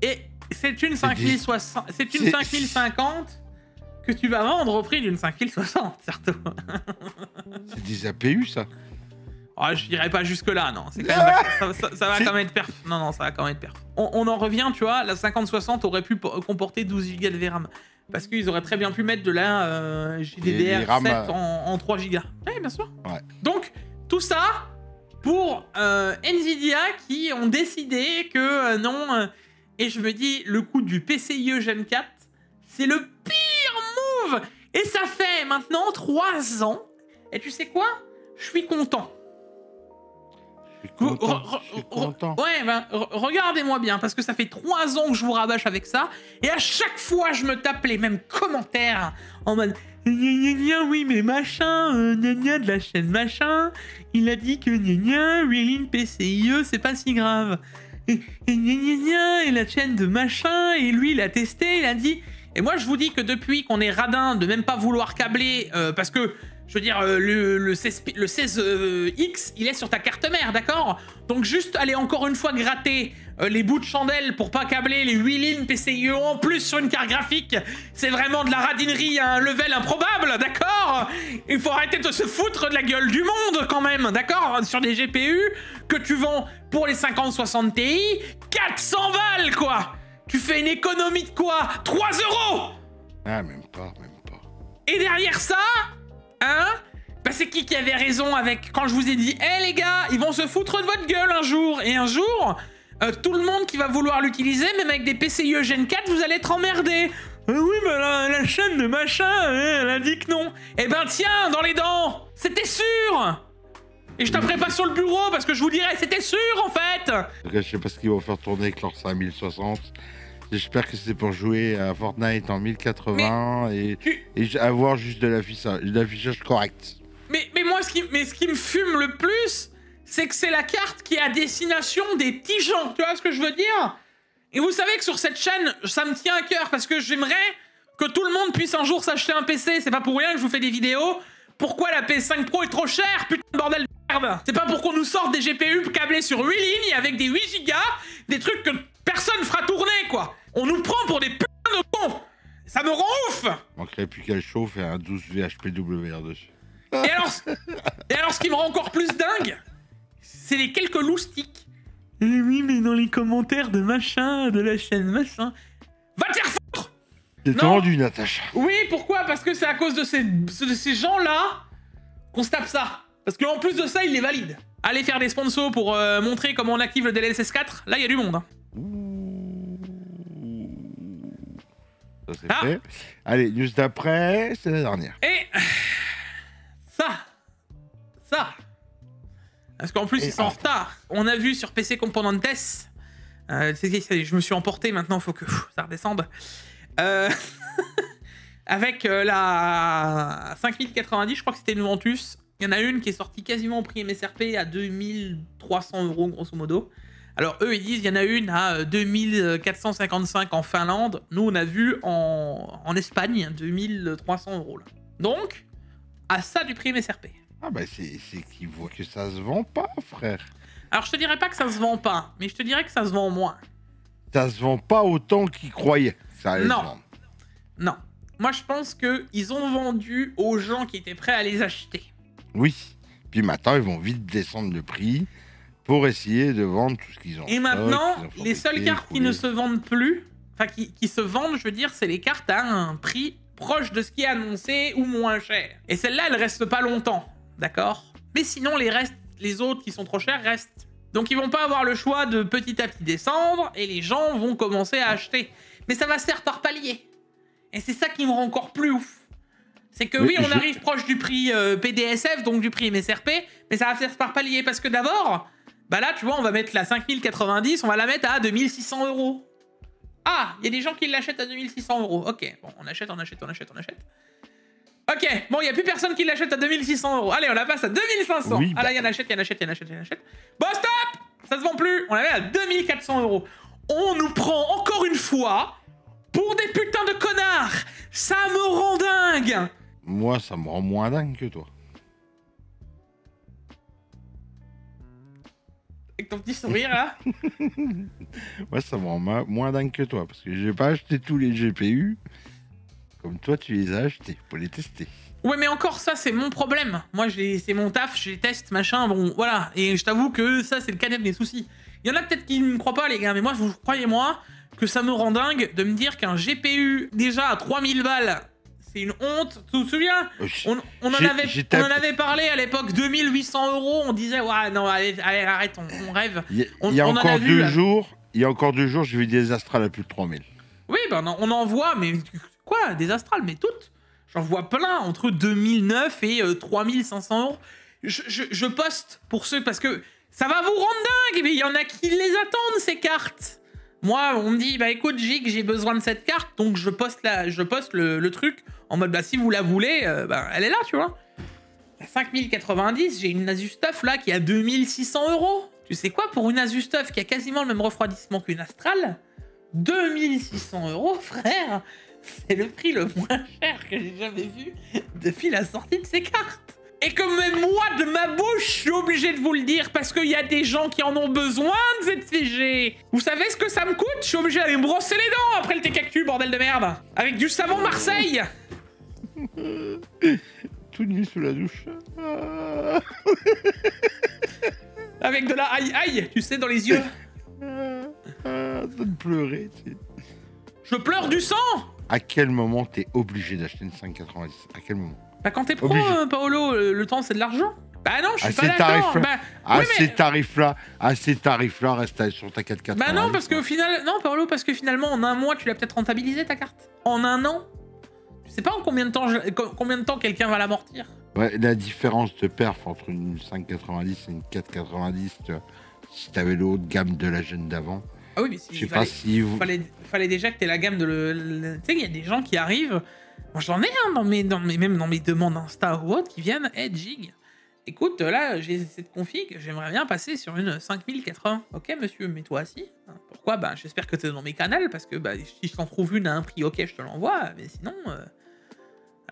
Et c'est une 5060, c'est une 5050 que tu vas vendre au prix d'une 5060, surtout. C'est des APU, ça. Oh, je dirais pas jusque-là, non. C'est quand même, ça va quand même être perf. Non, ça va quand même être perf. On en revient, tu vois, la 5060 aurait pu comporter 12 Go de VRAM. Parce qu'ils auraient très bien pu mettre de la GDDR7 en 3 Go. Oui, bien sûr. Ouais. Donc, tout ça pour Nvidia qui ont décidé que non. Et je me dis, le coup du PCIe Gen 4, c'est le pire move. Et ça fait maintenant 3 ans. Et tu sais quoi? Je suis content. Je suis content. Ouais, ben, regardez-moi bien, parce que ça fait 3 ans que je vous rabâche avec ça, et à chaque fois, je me tape les mêmes commentaires en mode gna gna oui, mais machin, gna gna de la chaîne machin, il a dit que gna gna, Relin PCIe, c'est pas si grave. Et gna gna gna, et la chaîne de machin, et lui, il a testé, il a dit. Et moi, je vous dis que depuis qu'on est radin de même pas vouloir câbler, parce que. Je veux dire, le 16X, il est sur ta carte mère, d'accord? Donc juste aller encore une fois gratter les bouts de chandelle pour pas câbler les 8 lignes PCIe en plus sur une carte graphique, c'est vraiment de la radinerie à un level improbable, d'accord? Il faut arrêter de se foutre de la gueule du monde quand même, d'accord? Sur des GPU que tu vends pour les 5060 Ti, 400 balles, quoi! Tu fais une économie de quoi? 3 €! Ah, même pas. Et derrière ça... Hein? Bah c'est qui avait raison avec quand je vous ai dit hé les gars, ils vont se foutre de votre gueule un jour. Et un jour, tout le monde qui va vouloir l'utiliser, même avec des PCIe Gen 4, vous allez être emmerdés. Oui, mais la chaîne de machin, elle a dit que non. Eh ben tiens, dans les dents. C'était sûr. Et je taperai pas sur le bureau parce que je vous dirais, c'était sûr en fait. Je sais pas ce qu'ils vont faire tourner avec leur 5060. J'espère que c'est pour jouer à Fortnite en 1080 et avoir juste de l'affichage correct. Mais moi, ce qui me fume le plus, c'est que c'est la carte qui est à destination des petits gens. Tu vois ce que je veux dire? Et vous savez que sur cette chaîne, ça me tient à cœur parce que j'aimerais que tout le monde puisse un jour s'acheter un PC. C'est pas pour rien que je vous fais des vidéos. Pourquoi la PS5 Pro est trop chère? Putain de bordel de merde. C'est pas pour qu'on nous sorte des GPU câblés sur 8 lignes avec des 8 Go, des trucs que personne fera tourner, quoi. On nous prend pour des putains de cons. manquerait plus qu'elle chauffe et un 12 VHPWR dessus. Et alors, ce qui me rend encore plus dingue, c'est les quelques loustiques. Et oui, mais dans les commentaires de machin, de la chaîne machin... Va te faire foutre! T'es tendu, Natacha. Oui, pourquoi? Parce que c'est à cause de ces gens-là qu'on se tape ça. Parce qu'en plus de ça, ils les valident. Allez faire des sponsors pour montrer comment on active le DLSS 4. Là, il y a du monde. Hein. Ça, c'est fait. Allez, news d'après, c'est la dernière. Et... Ça. Parce qu'en plus, ils sont en retard. On a vu sur PC Componentes, je me suis emporté, maintenant il faut que ça redescende. Avec la 5090, je crois que c'était une Ventus. Il y en a une qui est sortie quasiment au prix MSRP à 2300 € grosso modo. Alors eux ils disent il y en a une à 2455 en Finlande. Nous on a vu en Espagne 2300 € là. Donc, à ça du prix MSRP. Ah bah c'est qu'ils voient que ça se vend pas, frère. Alors je te dirais pas que ça se vend pas, mais je te dirais que ça se vend moins. Ça se vend pas autant qu'ils croyaient. Ça allait se vendre. Non. Moi je pense qu'ils ont vendu aux gens qui étaient prêts à les acheter. Oui. Puis maintenant ils vont vite descendre le prix pour essayer de vendre tout ce qu'ils ont. Et maintenant, les seules cartes qui ne se vendent plus, enfin qui se vendent, je veux dire, c'est les cartes à un prix proche de ce qui est annoncé ou moins cher. Et celles-là, elles restent pas longtemps, d'accord? Mais sinon, les autres qui sont trop chers restent. Donc ils vont pas avoir le choix de petit à petit descendre et les gens vont commencer à acheter. Mais ça va se faire par palier. Et c'est ça qui me rend encore plus ouf. C'est que oui, on arrive proche du prix PDSF, donc du prix MSRP, mais ça va se faire par palier parce que d'abord, bah là, tu vois, on va mettre la 5090, on va la mettre à 2600 €. Ah, il y a des gens qui l'achètent à 2600 €. Ok, bon, on achète. Ok, bon, il n'y a plus personne qui l'achète à 2600 €. Allez, on la passe à 2500. Oui, ah là, il y en achète. Bon, stop! Ça se vend plus. On la met à 2400 €. On nous prend encore une fois pour des putains de connards. Ça me rend dingue. Moi, ça me rend moins dingue que toi. Avec ton petit sourire, là. Ouais, ça me rend moins dingue que toi. Parce que j'ai pas acheté tous les GPU. Comme toi, tu les as achetés pour les tester. Ouais, mais encore ça, c'est mon problème. Moi, c'est mon taf, je les teste, machin, bon, voilà. Et je t'avoue que ça, c'est le cadet de mes soucis. Il y en a peut-être qui ne me croient pas, les gars, mais moi, croyez-moi que ça me rend dingue de me dire qu'un GPU, déjà à 3000 balles, c'est une honte. Tu te souviens? On en avait parlé à l'époque, 2800 €, on disait, ouais, non, allez arrête, on rêve. Il y a encore 2 jours, j'ai vu des Astrales à plus de 3000. Oui, ben on en voit, mais quoi, des Astrales, mais toutes. J'en vois plein, entre 2009 et 3500 €. Je poste pour ceux, parce que ça va vous rendre dingue, mais il y en a qui les attendent, ces cartes. Moi, on me dit, bah écoute, Jig, j'ai besoin de cette carte, donc je poste le truc en mode, bah si vous la voulez, bah, elle est là, tu vois. La 5090, j'ai une Asus TUF là qui a 2600 €. Tu sais quoi, pour une Asus TUF qui a quasiment le même refroidissement qu'une Astral, 2600 €, frère, c'est le prix le moins cher que j'ai jamais vu depuis la sortie de ces cartes. Et que même moi, de ma bouche, je suis obligé de vous le dire parce qu'il y a des gens qui en ont besoin de cette CG. Vous savez ce que ça me coûte? Je suis obligé d'aller me brosser les dents après le TKQ, bordel de merde. Avec du savon Marseille. Tout nu sous la douche. Avec de la aïe, tu sais, dans les yeux. Ça de pleurer, tu sais. Je pleure du sang. À quel moment t'es obligé d'acheter une 590? À quel moment? Bah quand t'es pro, Paolo, le temps c'est de l'argent. Bah non, je suis pas d'accord. Ces tarifs-là, reste sur ta 480. Bah non, parce qu'au final... Non, Paolo, parce que finalement, en un mois, tu l'as peut-être rentabilisé, ta carte. En un an. Tu sais pas en combien de temps quelqu'un va l'amortir. Ouais, la différence de perf entre une 590 et une 490, si t'avais le haut de gamme de la jeune d'avant... Ah oui, mais fallait déjà que t'aies la gamme de... Tu sais, il y a des gens qui arrivent... Moi, j'en ai même dans mes demandes Insta ou autre qui viennent. Hey, Jig, écoute, là, j'ai cette config, j'aimerais bien passer sur une 5080. Ok, monsieur, mets-toi assis. Pourquoi? Bah, j'espère que t'es dans mes canals, parce que bah, si je t'en trouve une à un prix, ok, je te l'envoie. Mais sinon,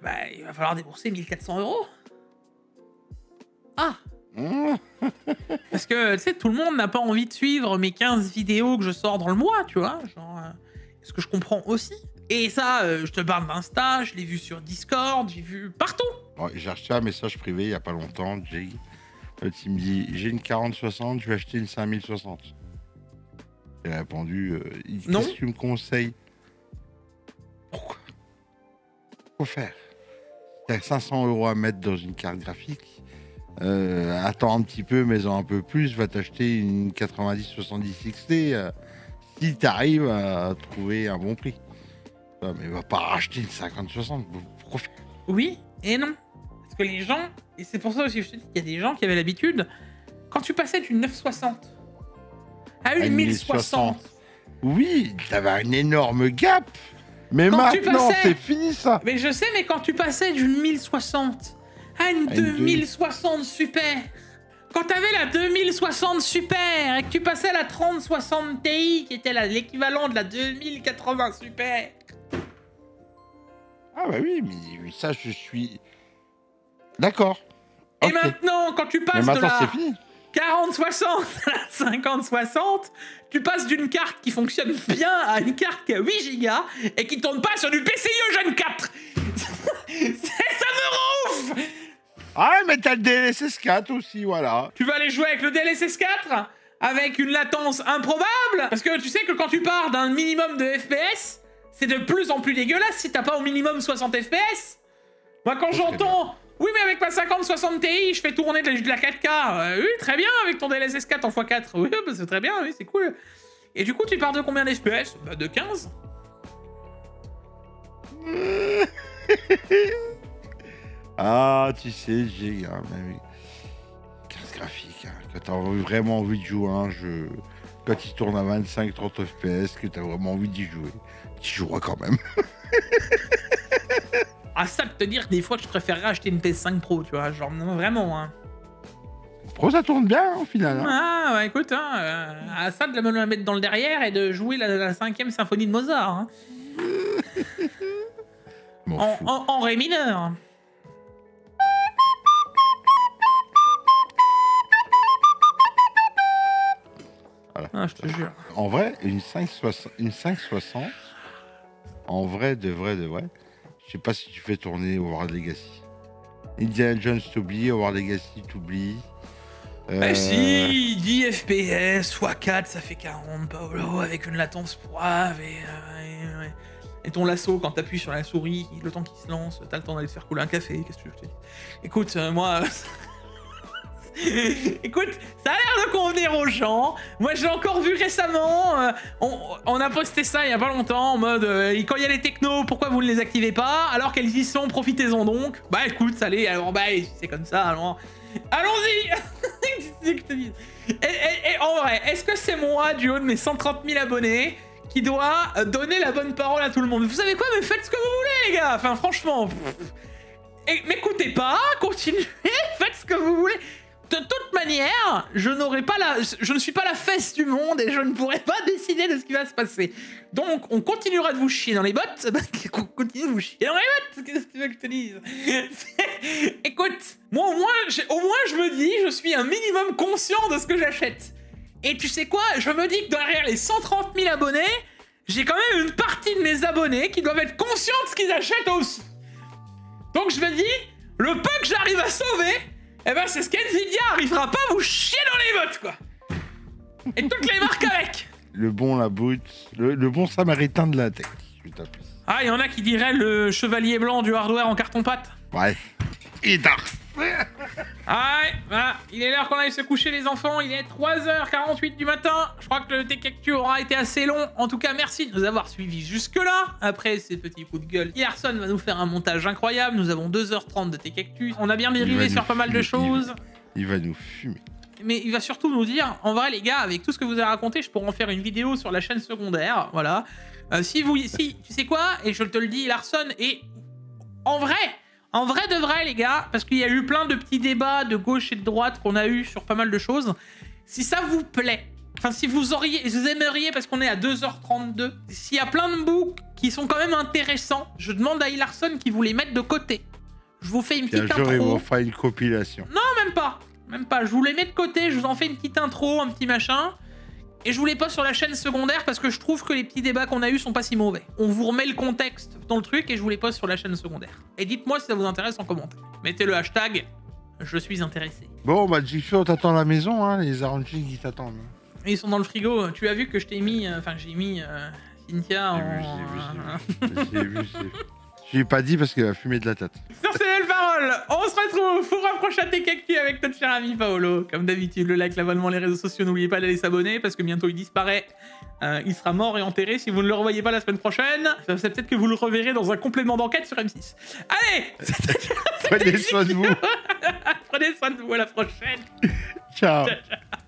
bah, il va falloir débourser 1400 €. Ah. Parce que, tu sais, tout le monde n'a pas envie de suivre mes 15 vidéos que je sors dans le mois, tu vois. Genre... ce que je comprends aussi. Et ça, je te parle d'Insta, je l'ai vu sur Discord, j'ai vu partout. Ouais, j'ai reçu un message privé il y a pas longtemps, Jay. Il me dit, j'ai une 4060, je vais acheter une 5060. J'ai répondu, Non. qu'est-ce que tu me conseilles? Pourquoi? Faut faire. T'as 500 € à mettre dans une carte graphique. Attends un petit peu, mais en un peu plus, va t'acheter une 9070 XT si t'arrives à trouver un bon prix. Ouais, mais va pas racheter une 5060. Pourquoi faire? Oui et non. Parce que les gens, et c'est pour ça aussi que je te dis qu'il y a des gens qui avaient l'habitude, quand tu passais d'une 960 à une 1060, oui, t'avais un énorme gap. Mais Quand maintenant, tu passais- c'est fini ça. mais je sais, mais quand tu passais d'une 1060 à une À une 2060 super, quand t'avais la 2060 super et que tu passais à la 3060 Ti qui était l'équivalent de la 2080 super. Ah bah oui, mais ça, je suis d'accord. Et Ok. maintenant, quand tu Mais passes de maintenant, c'est la fini. 4060 à la 5060, tu passes d'une carte qui fonctionne bien à une carte qui a 8 Go et qui tourne pas sur du PCIe Gen 4. Ça me rend ouf. Ah, mais t'as le DLSS 4 aussi, voilà. Tu vas aller jouer avec le DLSS 4 avec une latence improbable. Parce que tu sais que quand tu pars d'un minimum de FPS, c'est de plus en plus dégueulasse si t'as pas au minimum 60 FPS. Moi, quand j'entends... Oui, mais avec ma 5060 Ti, je fais tourner de la 4K. Oui, très bien, avec ton DLSS 4 en x4. Oui, bah, c'est très bien, oui, c'est cool. Et du coup, tu pars de combien d'FPS? Bah, de 15. Ah, tu sais, j'ai carte graphique. Hein, quand t'as vraiment envie de jouer à un jeu, quand il tourne à 25-30 FPS, que t'as vraiment envie d'y jouer, tu joueras quand même. À ça de te dire que des fois, je préférerais acheter une PS5 Pro, tu vois. Genre, non, vraiment, hein. Pro, ça tourne bien, au final. Hein. Ah, bah, écoute, hein, à ça de me la mettre dans le derrière et de jouer la 5e symphonie de Mozart. Hein. M'en fous. En ré mineur. Voilà. Ah, je te jure. En vrai, une 560, en vrai, de vrai, je sais pas si tu fais tourner Hogwarts Legacy. Indiana Jones t'oublie, Hogwarts Legacy t'oublie. Bah si, 10 FPS x4, ça fait 40, Paolo, avec une latence poivre et ton lasso, quand t'appuies sur la souris, le temps qu'il se lance, t'as le temps d'aller te faire couler un café, qu'est-ce que tu veux que je te dise? Écoute, moi... Écoute, ça a l'air de convenir aux gens. Moi, je l'ai encore vu récemment. On a posté ça il y a pas longtemps en mode quand il y a les technos, pourquoi vous ne les activez pas? Alors qu'elles y sont, profitez-en donc. Bah écoute, allez, alors bah c'est comme ça, alors allons-y. Qu'est-ce que je te dis? Et en vrai, est-ce que c'est moi, du haut de mes 130 000 abonnés, qui doit donner la bonne parole à tout le monde? Vous savez quoi? Mais faites ce que vous voulez, les gars. Enfin, franchement, m'écoutez pas, continuez, faites ce que vous voulez. De toute manière, je ne suis pas la fesse du monde et je ne pourrai pas décider de ce qui va se passer. Donc, on continuera de vous chier dans les bottes. Continuez de vous chier dans les bottes. Qu'est-ce que tu veux que je te dise? Écoute, moi au moins je me dis, je suis un minimum conscient de ce que j'achète. Et tu sais quoi? Je me dis que derrière les 130 000 abonnés, j'ai quand même une partie de mes abonnés qui doivent être conscients de ce qu'ils achètent aussi. Donc je me dis, le peu que j'arrive à sauver, eh ben c'est ce qu'NVIDIA arrivera pas à vous chier dans les bottes, quoi. Et toutes les marques avec. Le bon la brute, le bon samaritain de la tech, je t'appelle. Ah, il y en a qui diraient le chevalier blanc du hardware en carton-pâte. Ouais. Et tard. Ah ouais, voilà, il est l'heure qu'on aille se coucher les enfants, il est 3h48 du matin. Je crois que le Tech Actu aura été assez long. En tout cas, merci de nous avoir suivis jusque-là. Après ces petits coups de gueule, Larson va nous faire un montage incroyable. Nous avons 2h30 de Tech Actu. On a bien dérivé sur pas mal de choses. Il va nous fumer. Mais il va surtout nous dire, en vrai les gars, avec tout ce que vous avez raconté, je pourrais en faire une vidéo sur la chaîne secondaire, voilà. Si tu sais quoi, et je te le dis Larson, et en vrai de vrai les gars, parce qu'il y a eu plein de petits débats de gauche et de droite qu'on a eu sur pas mal de choses, si ça vous plaît, enfin si vous aimeriez, parce qu'on est à 2h32, s'il y a plein de boucs qui sont quand même intéressants, je demande à Larson qui vous les mette de côté. Je vous fais une petite intro. Un jour, il va faire une compilation. Non, même pas. Même pas, je vous les mets de côté, je vous en fais une petite intro, un petit machin. Et je vous les poste sur la chaîne secondaire parce que je trouve que les petits débats qu'on a eus sont pas si mauvais. On vous remet le contexte dans le truc et je vous les poste sur la chaîne secondaire. Et dites-moi si ça vous intéresse en commentaire. Mettez le hashtag je suis intéressé. Bon, bah, Jigsaw, on t'attend à la maison, hein, les arrangés qui t'attendent. Ils sont dans le frigo. Tu as vu que je t'ai mis... Enfin, j'ai mis Cynthia en... J'ai vu. Je lui ai pas dit parce qu'elle a fumé de la tête. Sur ces belles paroles, on se retrouve pour un prochain Tech avec notre cher ami Paolo. Comme d'habitude, le like, l'abonnement, les réseaux sociaux, n'oubliez pas d'aller s'abonner parce que bientôt il disparaît. Il sera mort et enterré si vous ne le revoyez pas la semaine prochaine. C'est peut-être que vous le reverrez dans un complément d'enquête sur M6. Allez, prenez soin de vous. Prenez soin de vous, à la prochaine. Ciao. Ciao, ciao.